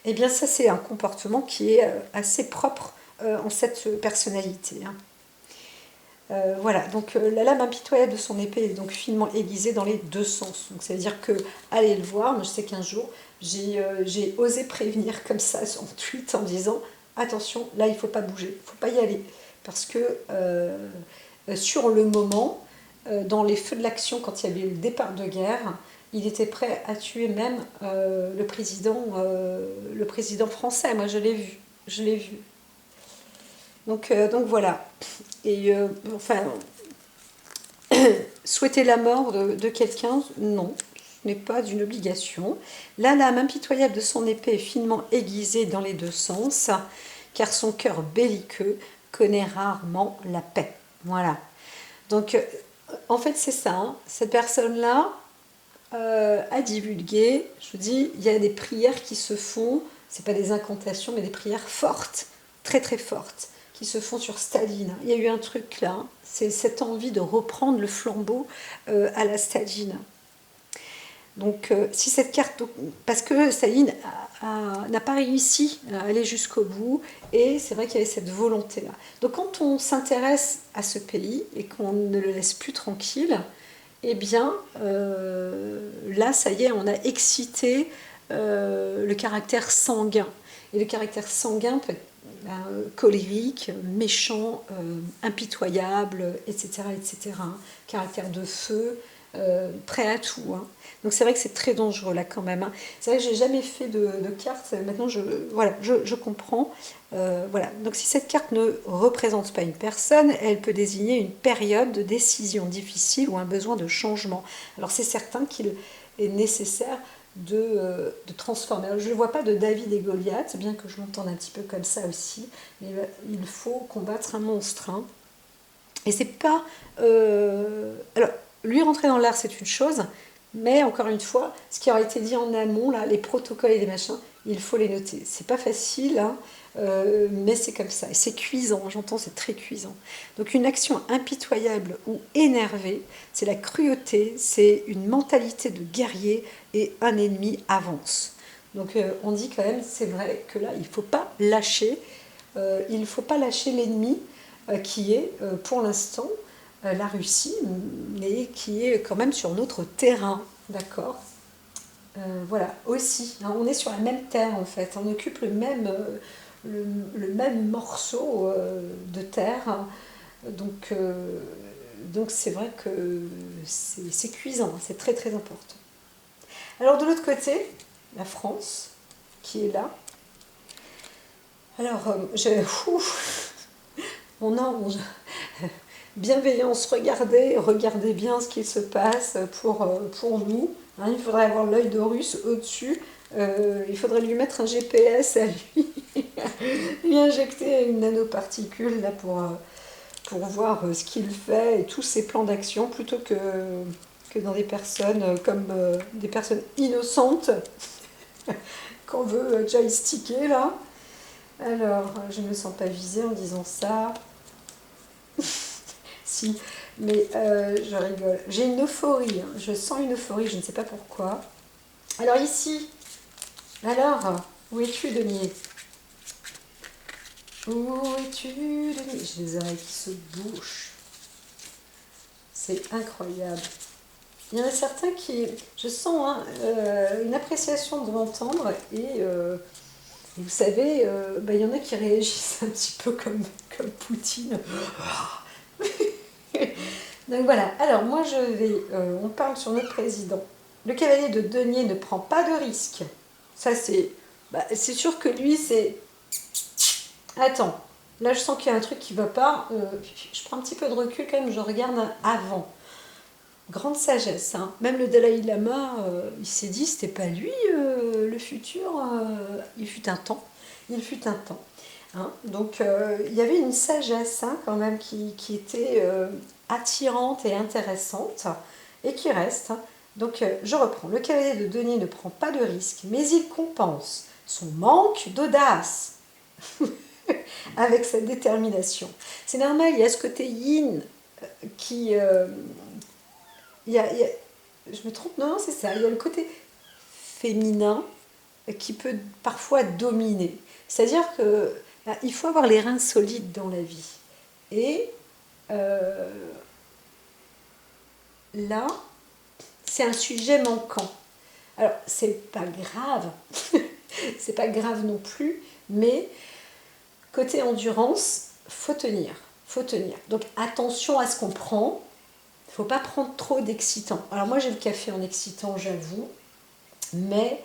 Eh bien, ça, c'est un comportement qui est assez propre en cette personnalité. Hein. Voilà, donc la lame impitoyable de son épée est donc finement aiguisée dans les deux sens. Donc ça veut dire que, allez le voir, moi je sais qu'un jour, j'ai osé prévenir comme ça en tweet en disant attention, là il ne faut pas bouger, il ne faut pas y aller. Parce que sur le moment, dans les feux de l'action, quand il y avait eu le départ de guerre, il était prêt à tuer même le président français. Moi je l'ai vu, je l'ai vu. Donc voilà. Et enfin, souhaiter la mort de quelqu'un, non, ce n'est pas une obligation. La lame impitoyable de son épée est finement aiguisée dans les deux sens, car son cœur belliqueux connaît rarement la paix. Voilà. Donc, en fait, c'est ça. Hein. Cette personne-là a divulgué, je vous dis, il y a des prières qui se font, c'est pas des incantations, mais des prières fortes, très très fortes, qui se font sur Staline. Il y a eu un truc là, c'est cette envie de reprendre le flambeau à la Staline. Donc, si cette carte, parce que Staline n'a pas réussi à aller jusqu'au bout, et c'est vrai qu'il y avait cette volonté-là. Donc, quand on s'intéresse à ce pays et qu'on ne le laisse plus tranquille, eh bien, là, ça y est, on a excité le caractère sanguin. Et le caractère sanguin peut être colérique, méchant, impitoyable, etc., etc. Hein. Caractère de feu, prêt à tout. Hein. Donc c'est vrai que c'est très dangereux là quand même. Hein. C'est vrai que j'ai jamais fait de carte. Maintenant je comprends. Voilà. Donc si cette carte ne représente pas une personne, elle peut désigner une période de décision difficile ou un besoin de changement. Alors c'est certain qu'il est nécessaire de transformer. Alors, je ne vois pas de David et Goliath, bien que je l'entende un petit peu comme ça aussi, mais il faut combattre un monstre. Hein. Et c'est pas... alors, lui rentrer dans l'art, c'est une chose, mais encore une fois, ce qui aurait été dit en amont, là, les protocoles et les machins, il faut les noter. C'est pas facile, hein, mais c'est comme ça. Et c'est cuisant, j'entends, c'est très cuisant. Donc une action impitoyable ou énervée, c'est la cruauté, c'est une mentalité de guerrier et un ennemi avance. Donc on dit quand même, c'est vrai que là, il ne faut pas lâcher, il ne faut pas lâcher l'ennemi qui est pour l'instant la Russie, mais qui est quand même sur notre terrain, d'accord. Voilà, aussi, hein, on est sur la même terre en fait, on occupe le même morceau de terre, hein. Donc c'est vrai que c'est cuisant, c'est très très important. Alors de l'autre côté, la France, qui est là. Alors, mon ange, bienveillance, regardez bien ce qu'il se passe pour nous. Hein, il faudrait avoir l'œil d'Horus au-dessus. Il faudrait lui mettre un GPS à lui, lui injecter une nanoparticule là, pour voir ce qu'il fait et tous ses plans d'action, plutôt que dans des personnes comme des personnes innocentes qu'on veut joysticker là. Alors, je ne me sens pas visée en disant ça. Si, mais je rigole. J'ai une euphorie, hein. Je sens une euphorie, je ne sais pas pourquoi. Alors ici, alors, où es-tu, Denier? Où es-tu, Denier? J'ai les oreilles qui se bouchent. C'est incroyable. Il y en a certains qui, je sens hein, une appréciation de m'entendre et Et vous savez, il y en a qui réagissent un petit peu comme Poutine. Donc voilà, alors moi on parle sur notre président. Le cavalier de denier ne prend pas de risque. Ça c'est sûr que lui c'est... Attends, là je sens qu'il y a un truc qui va pas. Je prends un petit peu de recul quand même, je regarde avant. Grande sagesse, hein. Même le Dalai Lama, il s'est dit, c'était pas lui le futur, il fut un temps. Il fut un temps. Hein. Donc il y avait une sagesse hein, quand même qui était attirante et intéressante et qui reste. Hein. Donc je reprends. Le cavalier de denier ne prend pas de risque, mais il compense son manque d'audace avec sa détermination. C'est normal, il y a ce côté yin qui... je me trompe, non, c'est ça. Il y a le côté féminin qui peut parfois dominer. C'est-à-dire que il faut avoir les reins solides dans la vie. Et là, c'est un sujet manquant. Alors, c'est pas grave, c'est pas grave non plus, mais côté endurance, faut tenir, faut tenir. Donc attention à ce qu'on prend. Il ne faut pas prendre trop d'excitants. Alors moi j'ai le café en excitant, j'avoue, mais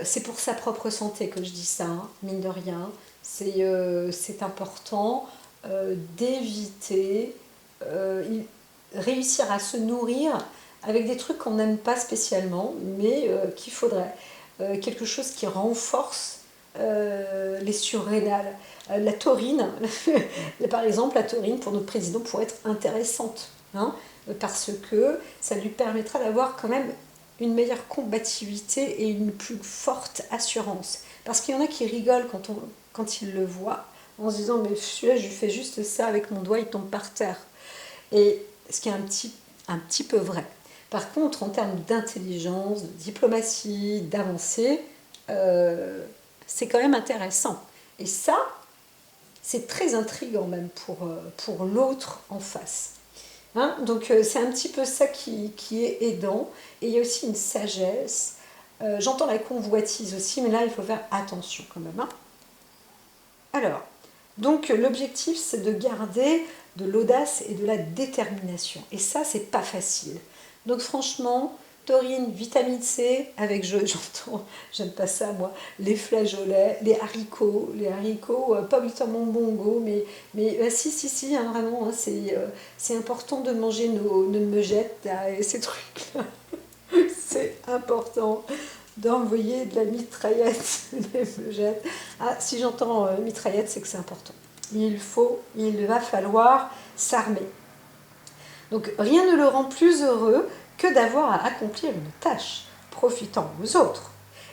c'est pour sa propre santé que je dis ça, hein, mine de rien. C'est important d'éviter, réussir à se nourrir avec des trucs qu'on n'aime pas spécialement, mais qu'il faudrait. Quelque chose qui renforce les surrénales. La taurine, par exemple, la taurine pour notre président pourrait être intéressante. Hein, parce que ça lui permettra d'avoir quand même une meilleure combativité et une plus forte assurance. Parce qu'il y en a qui rigolent quand ils le voient, en se disant mais celui-là, je lui fais juste ça avec mon doigt, il tombe par terre. Et ce qui est un petit peu vrai. Par contre, en termes d'intelligence, de diplomatie, d'avancée, c'est quand même intéressant. Et ça, c'est très intriguant même pour l'autre en face. Hein, donc c'est un petit peu ça qui est aidant. Et il y a aussi une sagesse. J'entends la convoitise aussi, mais là il faut faire attention quand même. Hein. Alors, donc l'objectif c'est de garder de l'audace et de la détermination. Et ça c'est pas facile. Donc franchement, taurine, vitamine C, avec j'entends, j'aime pas ça moi, les flageolets, les haricots, pas obligatoirement bongo, mais si, hein, vraiment, hein, c'est important de manger nos meugettes, là, et ces trucs-là, c'est important d'envoyer de la mitraillette, des meugettes. Ah, si j'entends mitraillette, c'est que c'est important. Il va falloir s'armer. Donc rien ne le rend plus heureux que d'avoir à accomplir une tâche, profitant aux autres,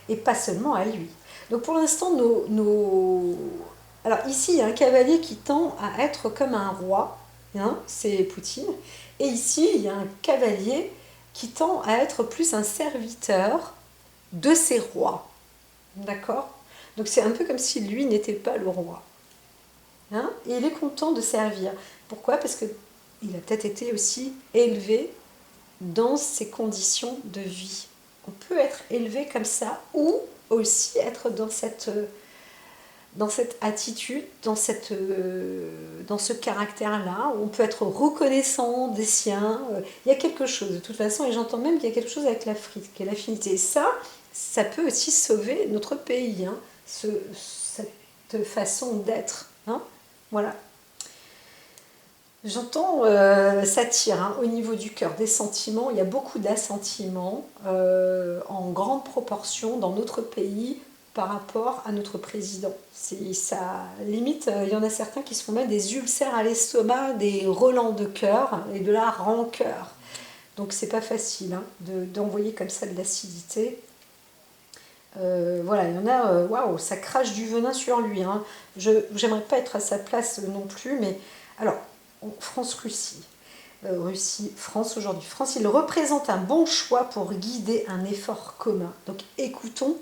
et pas seulement à lui. Donc pour l'instant, Alors ici, il y a un cavalier qui tend à être comme un roi, hein, c'est Poutine, et ici, il y a un cavalier qui tend à être plus un serviteur de ses rois. D'accord? Donc c'est un peu comme si lui n'était pas le roi. Hein, et il est content de servir. Pourquoi? Parce qu'il a peut-être été aussi élevé dans ces conditions de vie. On peut être élevé comme ça ou aussi être dans cette attitude, dans ce caractère-là, où on peut être reconnaissant des siens. Il y a quelque chose de toute façon, et j'entends même qu'il y a quelque chose avec l'Afrique, qui est l'affinité. Et ça peut aussi sauver notre pays, hein, cette façon d'être. Hein, voilà. J'entends, ça tire hein, au niveau du cœur, des sentiments. Il y a beaucoup d'assentiments en grande proportion dans notre pays par rapport à notre président. Ça, limite, il y en a certains qui se font mettre des ulcères à l'estomac, des relents de cœur et de la rancœur. Donc c'est pas facile hein, d'envoyer comme ça de l'acidité. Voilà, il y en a, waouh, ça crache du venin sur lui. Hein. J'aimerais pas être à sa place non plus, mais alors. France-Russie. France aujourd'hui. France, il représente un bon choix pour guider un effort commun. Donc écoutons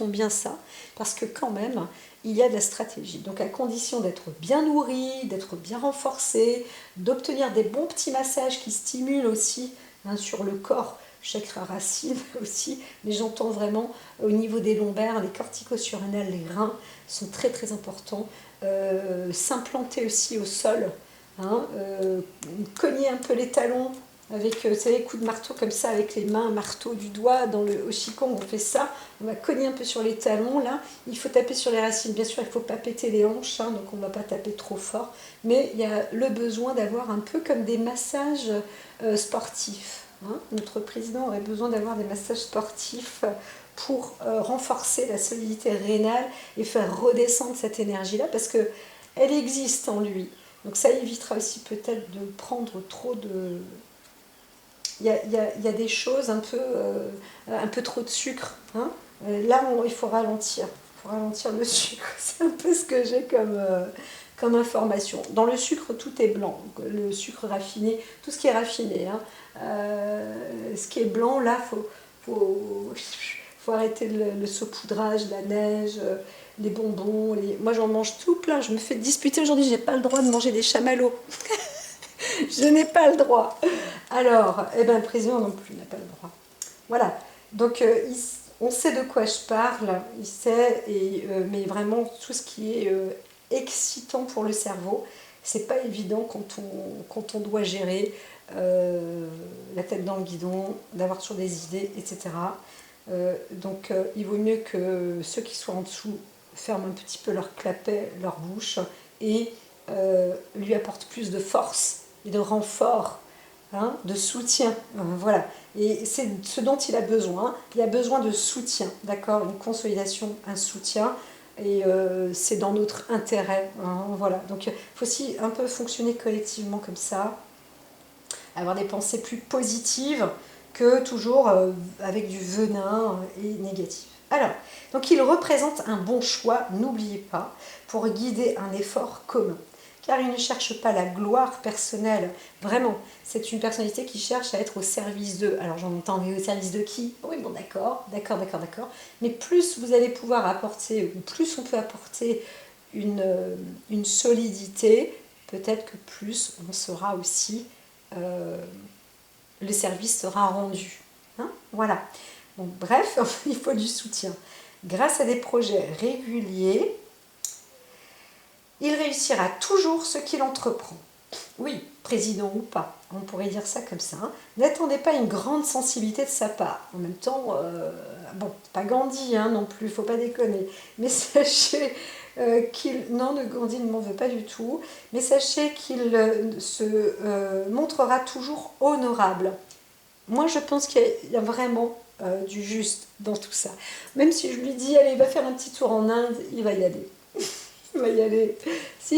bien ça, parce que quand même, il y a de la stratégie. Donc à condition d'être bien nourri, d'être bien renforcé, d'obtenir des bons petits massages qui stimulent aussi hein, sur le corps chakra racine aussi, mais j'entends vraiment au niveau des lombaires, les cortico-surrénales, les reins sont très très importants. S'implanter aussi au sol, hein, cogner un peu les talons avec, vous savez, coups de marteau comme ça, avec les mains, marteau du doigt, au Qigong on fait ça, on va cogner un peu sur les talons, là, il faut taper sur les racines, bien sûr il ne faut pas péter les hanches, hein, donc on ne va pas taper trop fort, mais il y a le besoin d'avoir un peu comme des massages sportifs, hein. Notre président aurait besoin d'avoir des massages sportifs pour renforcer la solidité rénale et faire redescendre cette énergie-là, parce qu'elle existe en lui, donc ça évitera aussi peut-être de prendre trop de... Il y a des choses un peu trop de sucre, hein. Là, il faut ralentir. Il faut ralentir le sucre. C'est un peu ce que j'ai comme information. Dans le sucre, tout est blanc. Donc, le sucre raffiné, tout ce qui est raffiné, hein. Ce qui est blanc, là, faut arrêter le saupoudrage, la neige, les bonbons. Moi, j'en mange tout plein. Je me fais disputer aujourd'hui. J'ai pas le droit de manger des chamallows. Je n'ai pas le droit. Alors, eh ben, le président non plus n'a pas le droit. Voilà. Donc, on sait de quoi je parle. Il sait, mais vraiment, tout ce qui est excitant pour le cerveau, c'est pas évident quand on doit gérer la tête dans le guidon, d'avoir toujours des idées, etc. Donc, il vaut mieux que ceux qui sont en dessous ferment un petit peu leur clapet, leur bouche, et lui apportent plus de force et de renfort, hein, de soutien, voilà. Et c'est ce dont il a besoin. Il a besoin de soutien, d'accord, une consolidation, un soutien, et c'est dans notre intérêt, hein, voilà. Donc il faut aussi un peu fonctionner collectivement comme ça, avoir des pensées plus positives que toujours avec du venin et négatif. Alors, donc il représente un bon choix, n'oubliez pas, pour guider un effort commun. Car il ne cherche pas la gloire personnelle, vraiment. C'est une personnalité qui cherche à être au service d'eux. Alors j'en entends, mais au service de qui? Oui, bon, d'accord. Mais plus vous allez pouvoir apporter, ou plus on peut apporter une solidité, peut-être que plus on sera aussi, le service sera rendu. Hein, voilà. Donc bref, il faut du soutien. Grâce à des projets réguliers, il réussira toujours ce qu'il entreprend. Oui, président ou pas, on pourrait dire ça comme ça. Hein. N'attendez pas une grande sensibilité de sa part. En même temps, bon, pas Gandhi hein, non plus, il ne faut pas déconner. Mais sachez qu'il... Non, Gandhi ne m'en veut pas du tout. Mais sachez qu'il se montrera toujours honorable. Moi, je pense qu'il y a vraiment du juste dans tout ça. Même si je lui dis, allez, va faire un petit tour en Inde, il va y aller. Il va y aller. Si.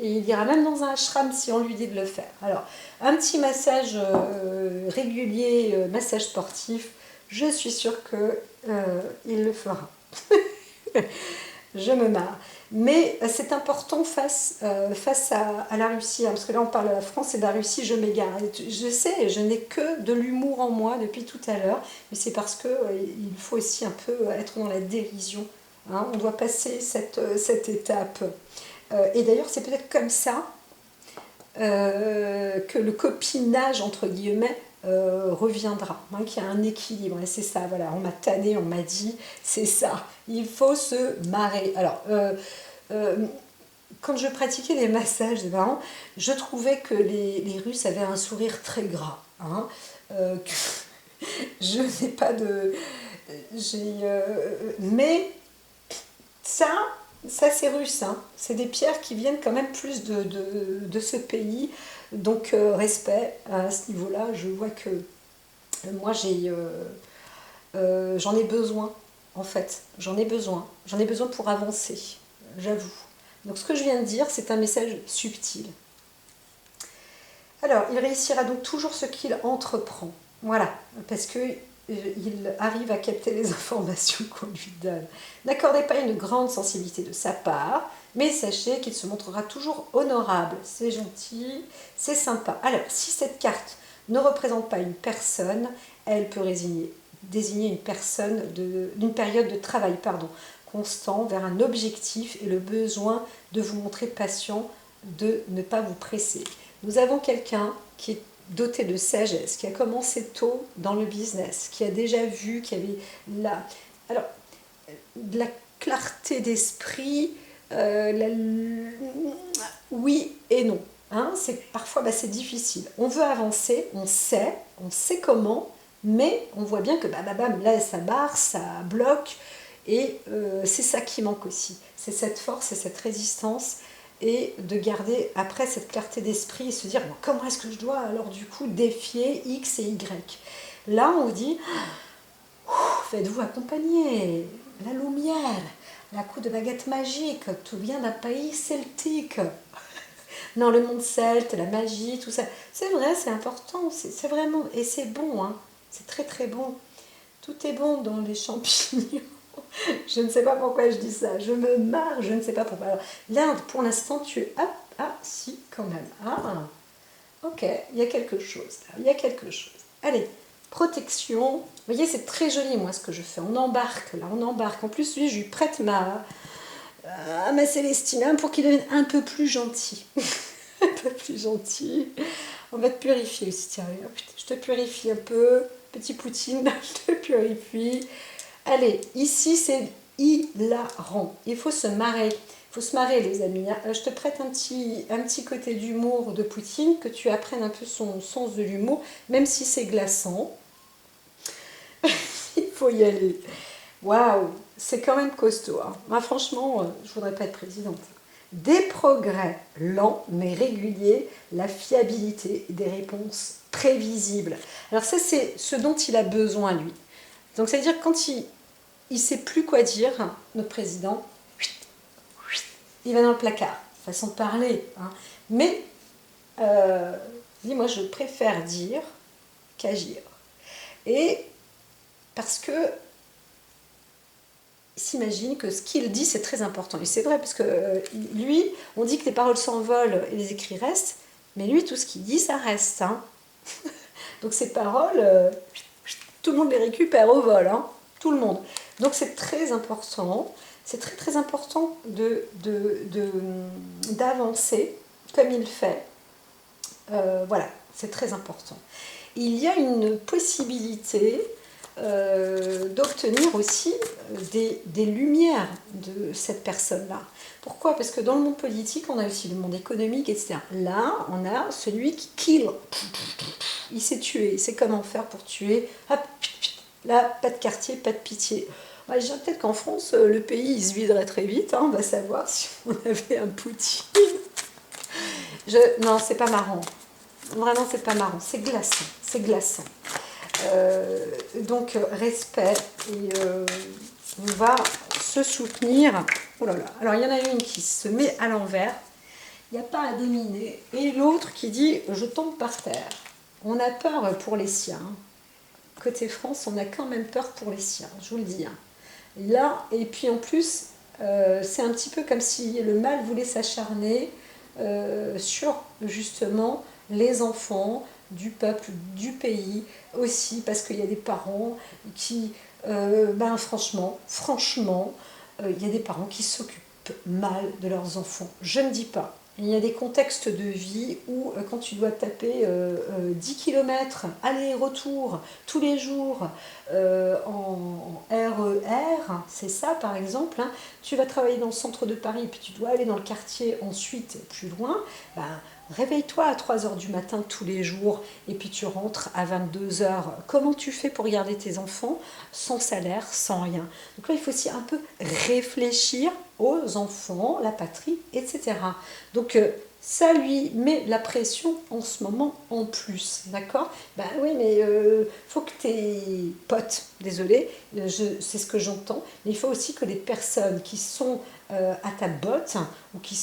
Et il ira même dans un ashram si on lui dit de le faire. Alors, un petit massage régulier, massage sportif, je suis sûre qu'il le fera. Je me marre. Mais c'est important face à la Russie, hein, parce que là on parle de la France et de la Russie, je m'égare. Je sais, je n'ai que de l'humour en moi depuis tout à l'heure, mais c'est parce qu'il faut aussi un peu être dans la dérision. Hein, on doit passer cette étape. Et d'ailleurs, c'est peut-être comme ça que le copinage, entre guillemets, reviendra, hein, qu'il y a un équilibre. Et c'est ça, voilà, on m'a tanné, on m'a dit, c'est ça, il faut se marrer. Alors, quand je pratiquais des massages des parents, je trouvais que les Russes avaient un sourire très gras. Hein, je n'ai pas de... mais... Ça c'est russe, hein. C'est des pierres qui viennent quand même plus de ce pays, donc respect à ce niveau-là. Je vois que moi j'en ai besoin, en fait, j'en ai besoin pour avancer, j'avoue. Donc ce que je viens de dire, c'est un message subtil. Alors, il réussira donc toujours ce qu'il entreprend, voilà, parce que il arrive à capter les informations qu'on lui donne. N'accordez pas une grande sensibilité de sa part, mais sachez qu'il se montrera toujours honorable. C'est gentil, c'est sympa. Alors, si cette carte ne représente pas une personne, elle peut désigner une personne d'une période de travail constant vers un objectif et le besoin de vous montrer patient, de ne pas vous presser. Nous avons quelqu'un qui est doté de sagesse, qui a commencé tôt dans le business, qui a déjà vu qu'il y avait là, alors, de la clarté d'esprit, oui et non. Hein, parfois c'est difficile. On veut avancer, on sait comment, mais on voit bien que là ça barre, ça bloque, et c'est ça qui manque aussi. C'est cette force et cette résistance, et de garder après cette clarté d'esprit et se dire bon, comment est-ce que je dois alors du coup défier X et Y. Là on vous dit faites-vous accompagner, la lumière, la coup de baguette magique, tout vient d'un pays celtique. Non, le monde celte, la magie, tout ça. C'est vrai, c'est important, c'est vraiment, et c'est bon, hein. C'est très très bon. Tout est bon dans les champignons. Je ne sais pas pourquoi je dis ça, je me marre, je ne sais pas pourquoi. Alors, l'Inde, pour l'instant, tu es... Ah, si, quand même. Ah, ok, il y a quelque chose, là, il y a quelque chose. Allez, protection. Vous voyez, c'est très joli, moi, ce que je fais. On embarque, là, on embarque. En plus, lui, je lui prête ma Célestine pour qu'il devienne un peu plus gentil. Un peu plus gentil. On va te purifier aussi, tiens. Je te purifie un peu. Petit Poutine, je te purifie. Allez, ici, c'est hilarant. Il faut se marrer. Il faut se marrer, les amis. Je te prête un petit côté d'humour de Poutine, que tu apprennes un peu son sens de l'humour, même si c'est glaçant. Il faut y aller. Waouh, c'est quand même costaud. Hein. Moi, franchement, je ne voudrais pas être présidente. Des progrès lents mais réguliers, la fiabilité des réponses prévisibles. Alors ça, c'est ce dont il a besoin, lui. Donc, c'est-à-dire quand il ne sait plus quoi dire, notre président, il va dans le placard, façon de parler. Hein. Mais, dis-moi, je préfère dire qu'agir. Et parce que s'imagine que ce qu'il dit, c'est très important. Et c'est vrai, parce que lui, on dit que les paroles s'envolent et les écrits restent, mais lui, tout ce qu'il dit, ça reste. Hein. Donc ces paroles, tout le monde les récupère au vol, hein, tout le monde. Donc c'est très important, c'est très très important d'avancer comme il fait. Voilà, c'est très important. Il y a une possibilité d'obtenir aussi des lumières de cette personne-là. Pourquoi? Parce que dans le monde politique, on a aussi le monde économique, etc. Là, on a celui qui kill. Il sait tuer, il sait comment faire pour tuer. Hop, là, pas de quartier, pas de pitié. Ouais, je dirais peut-être qu'en France, le pays, il se viderait très vite. Hein, on va savoir si on avait un Poutine. Non, c'est pas marrant. Vraiment, c'est pas marrant. C'est glaçant. C'est glaçant. Donc respect, et on va se soutenir. Oh là là, alors il y en a une qui se met à l'envers, il n'y a pas à dominer, et l'autre qui dit je tombe par terre. On a peur pour les siens. Côté France, on a quand même peur pour les siens, je vous le dis. Hein. Là, et puis en plus, c'est un petit peu comme si le mal voulait s'acharner sur justement les enfants du peuple, du pays aussi, parce qu'il y a des parents qui, franchement, il y a des parents qui s'occupent mal de leurs enfants. Je ne dis pas. Il y a des contextes de vie où quand tu dois taper 10 km aller-retour tous les jours en RER, c'est ça par exemple, hein, tu vas travailler dans le centre de Paris, puis tu dois aller dans le quartier ensuite plus loin, réveille-toi à 3 heures du matin tous les jours et puis tu rentres à 22 heures. Comment tu fais pour garder tes enfants sans salaire, sans rien? Donc là, il faut aussi un peu réfléchir aux enfants, la patrie, etc. Donc ça lui met la pression en ce moment en plus, d'accord? Oui, mais faut que tes potes, désolé, c'est ce que j'entends, mais il faut aussi que les personnes qui sont à ta botte ou qui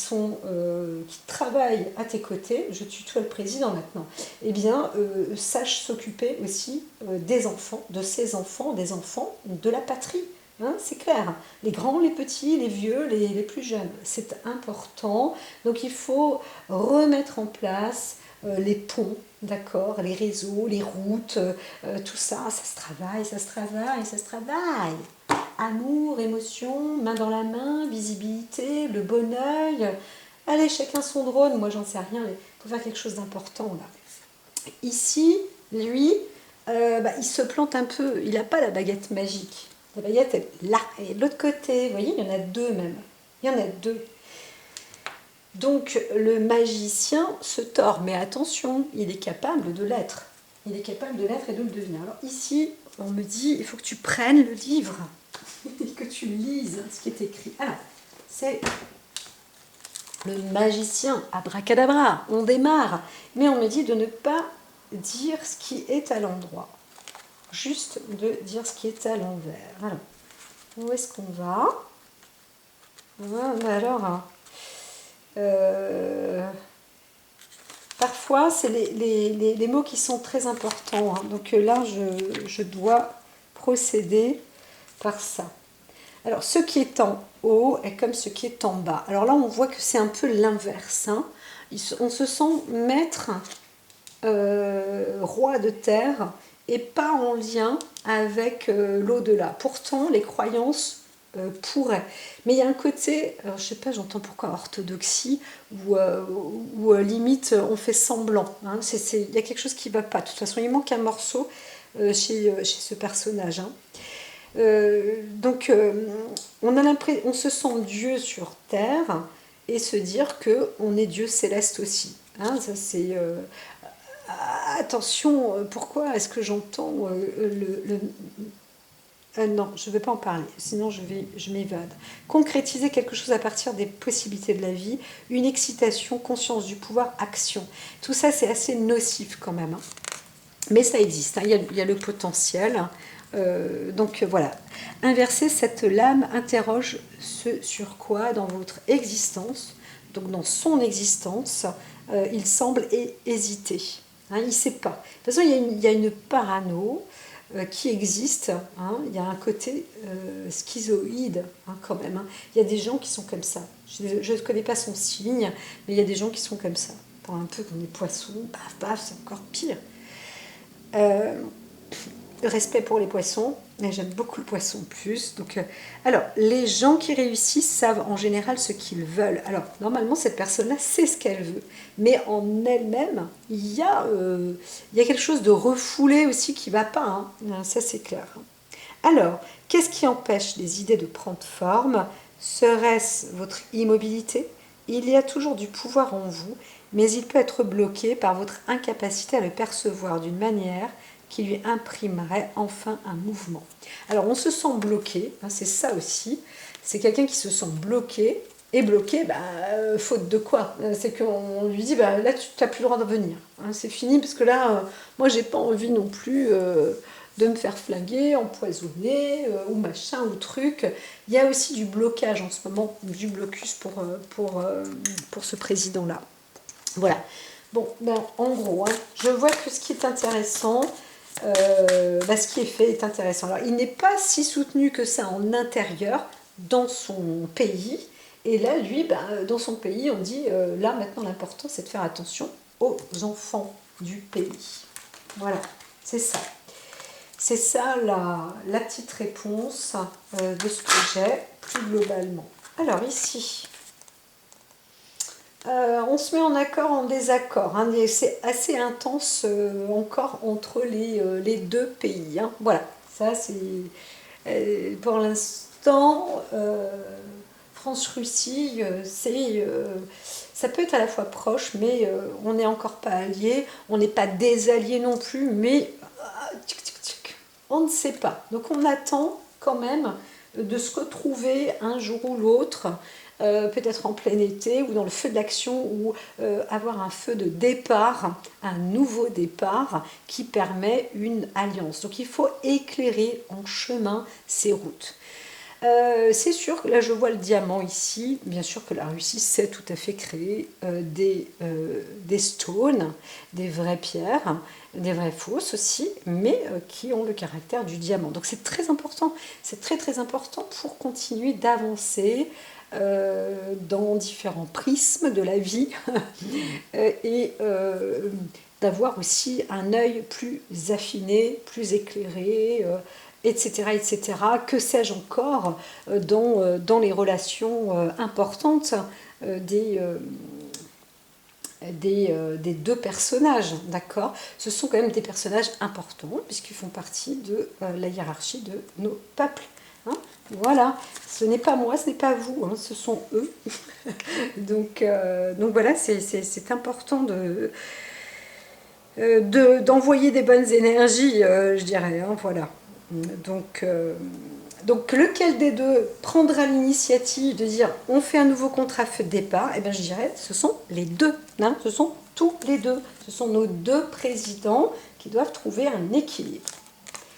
travaillent à tes côtés, je tutoie le président maintenant, eh bien, sachent s'occuper aussi des enfants, de ces enfants, des enfants de la patrie. Hein, c'est clair, les grands, les petits, les vieux, les plus jeunes, c'est important. Donc il faut remettre en place les ponts, d'accord, les réseaux, les routes, tout ça, ça se travaille, ça se travaille, ça se travaille. Amour, émotion, main dans la main, visibilité, le bon œil. Allez, chacun son drone, moi j'en sais rien, mais il faut faire quelque chose d'important là. Ici, lui, il se plante un peu. Il n'a pas la baguette magique. La baguette est là. Et de l'autre côté, vous voyez, il y en a deux même. Il y en a deux. Donc le magicien se tord, mais attention, il est capable de l'être. Il est capable de l'être et de le devenir. Alors ici, on me dit, il faut que tu prennes le livre et que tu lises ce qui est écrit. Alors, c'est le magicien, abracadabra, on démarre. Mais on me dit de ne pas dire ce qui est à l'endroit. Juste de dire ce qui est à l'envers. Alors, où est-ce qu'on va? Alors... parfois, c'est les mots qui sont très importants. Hein. Donc là, je dois procéder par ça. Alors, ce qui est en haut est comme ce qui est en bas. Alors là, on voit que c'est un peu l'inverse. Hein. On se sent maître, roi de terre, et pas en lien avec l'au-delà. Pourtant, les croyances pourrait. Mais il y a un côté, alors je sais pas, j'entends pourquoi orthodoxie, ou limite on fait semblant. Hein. Il y a quelque chose qui ne va pas. De toute façon, il manque un morceau chez ce personnage. Hein. Donc, on se sent Dieu sur terre et se dire que on est Dieu céleste aussi. Hein. Ça, c'est attention. Pourquoi est-ce que j'entends non, je ne vais pas en parler, sinon je m'évade. Concrétiser quelque chose à partir des possibilités de la vie, une excitation, conscience du pouvoir, action. Tout ça, c'est assez nocif quand même. Hein. Mais ça existe, hein. Il y a le potentiel. Donc voilà. Inverser cette lame interroge ce sur quoi dans votre existence, donc dans son existence, il semble hésiter. Hein, il ne sait pas. De toute façon, il y a une parano qui existe. Hein. Il y a un côté schizoïde hein, quand même. Hein. Il y a des gens qui sont comme ça. Je ne connais pas son signe, mais il y a des gens qui sont comme ça. Pour un peu comme les poissons, paf, paf, c'est encore pire. Respect pour les poissons, mais j'aime beaucoup le poisson plus. Donc, alors, les gens qui réussissent savent en général ce qu'ils veulent. Alors, normalement, cette personne-là sait ce qu'elle veut. Mais en elle-même, il y a quelque chose de refoulé aussi qui ne va pas. Hein. Ça, c'est clair. Alors, qu'est-ce qui empêche les idées de prendre forme? Serait-ce votre immobilité? Il y a toujours du pouvoir en vous, mais il peut être bloqué par votre incapacité à le percevoir d'une manière qui lui imprimerait enfin un mouvement. Alors on se sent bloqué, hein, c'est ça aussi, c'est quelqu'un qui se sent bloqué, et bloqué, faute de quoi? C'est qu'on lui dit, là tu n'as plus le droit de venir, hein, c'est fini, parce que là, moi j'ai pas envie non plus de me faire flinguer, empoisonner, ou machin, ou truc. Il y a aussi du blocage en ce moment, du blocus pour ce président-là. Voilà. Bon, en gros, hein, je vois que ce qui est intéressant, ce qui est fait est intéressant. Alors, il n'est pas si soutenu que ça en intérieur, dans son pays. Et là, lui, dans son pays, on dit, là, maintenant, l'important, c'est de faire attention aux enfants du pays. Voilà, c'est ça. C'est ça la petite réponse de ce que j'ai, plus globalement. Alors, ici... on se met en accord, en désaccord. Hein, c'est assez intense encore entre les deux pays. Hein. Voilà, ça c'est pour l'instant France-Russie. Ça peut être à la fois proche, mais on n'est encore pas alliés. On n'est pas désalliés non plus, mais on ne sait pas. Donc on attend quand même de se retrouver un jour ou l'autre. Peut-être en plein été ou dans le feu de l'action ou avoir un feu de départ, un nouveau départ qui permet une alliance. Donc il faut éclairer en chemin ces routes. C'est sûr que là je vois le diamant ici, bien sûr que la Russie sait tout à fait créer des stones, des vraies pierres, des vraies fausses aussi, mais qui ont le caractère du diamant. Donc c'est très important, c'est très très important pour continuer d'avancer dans différents prismes de la vie et d'avoir aussi un œil plus affiné, plus éclairé, etc., etc. Que sais-je encore dans les relations importantes des deux personnages, d'accord? Ce sont quand même des personnages importants, puisqu'ils font partie de la hiérarchie de nos peuples. Hein, voilà, ce n'est pas moi, ce n'est pas vous, hein, ce sont eux. donc voilà, c'est important d'envoyer des bonnes énergies, je dirais. Hein, voilà. Donc lequel des deux prendra l'initiative de dire on fait un nouveau contrat de départ? Eh bien je dirais ce sont les deux, hein, ce sont tous les deux, ce sont nos deux présidents qui doivent trouver un équilibre.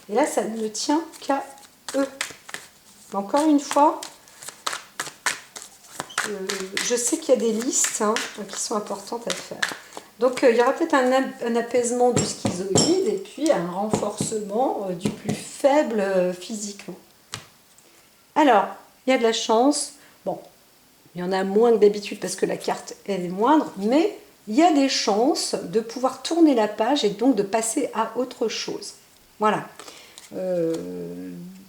Et là ça ne tient qu'à eux. Encore une fois, je sais qu'il y a des listes hein, qui sont importantes à faire. Donc il y aura peut-être un apaisement du schizoïde et puis un renforcement du plus faible physiquement. Alors, il y a de la chance. Bon, il y en a moins que d'habitude parce que la carte elle est moindre, mais il y a des chances de pouvoir tourner la page et donc de passer à autre chose. Voilà.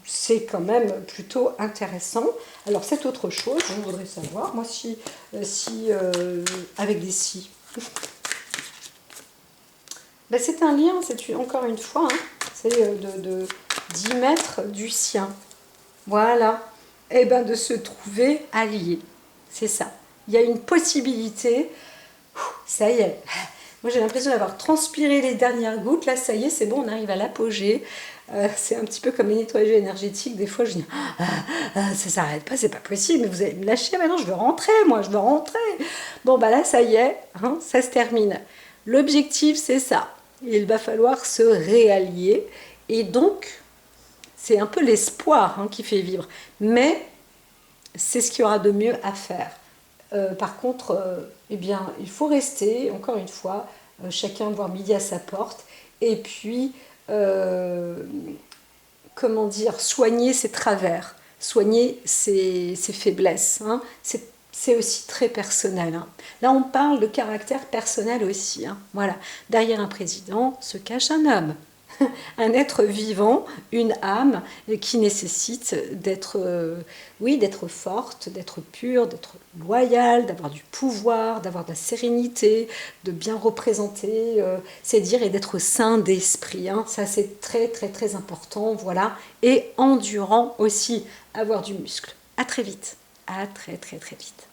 C'est quand même plutôt intéressant. Alors, cette autre chose, je voudrais savoir, moi, si avec des si. Ben, c'est un lien, c'est encore une fois, hein, c'est d'y mettre du sien. Voilà. Et bien de se trouver allié. C'est ça. Il y a une possibilité. Ça y est. Moi j'ai l'impression d'avoir transpiré les dernières gouttes. Là ça y est, c'est bon, on arrive à l'apogée. C'est un petit peu comme les nettoyages énergétiques. Des fois je dis ça s'arrête pas, c'est pas possible. Mais vous allez me lâcher maintenant, je veux rentrer, moi je veux rentrer. Bon bah là ça y est, hein, ça se termine. L'objectif c'est ça. Il va falloir se réallier. Et donc c'est un peu l'espoir hein, qui fait vivre. Mais c'est ce qu'il y aura de mieux à faire. Par contre, eh bien, il faut rester, encore une fois, chacun voir midi à sa porte. Et puis, comment dire, soigner ses travers, soigner ses faiblesses. Hein. C'est aussi très personnel. Hein. Là, on parle de caractère personnel aussi. Hein. Voilà. Derrière un président se cache un homme. Un être vivant, une âme qui nécessite d'être d'être forte, d'être pure, d'être loyale, d'avoir du pouvoir, d'avoir de la sérénité, de bien représenter ses dires et d'être sain d'esprit. Hein. Ça, c'est très, très, très important. Voilà. Et endurant aussi, avoir du muscle. À très vite. À très, très, très vite.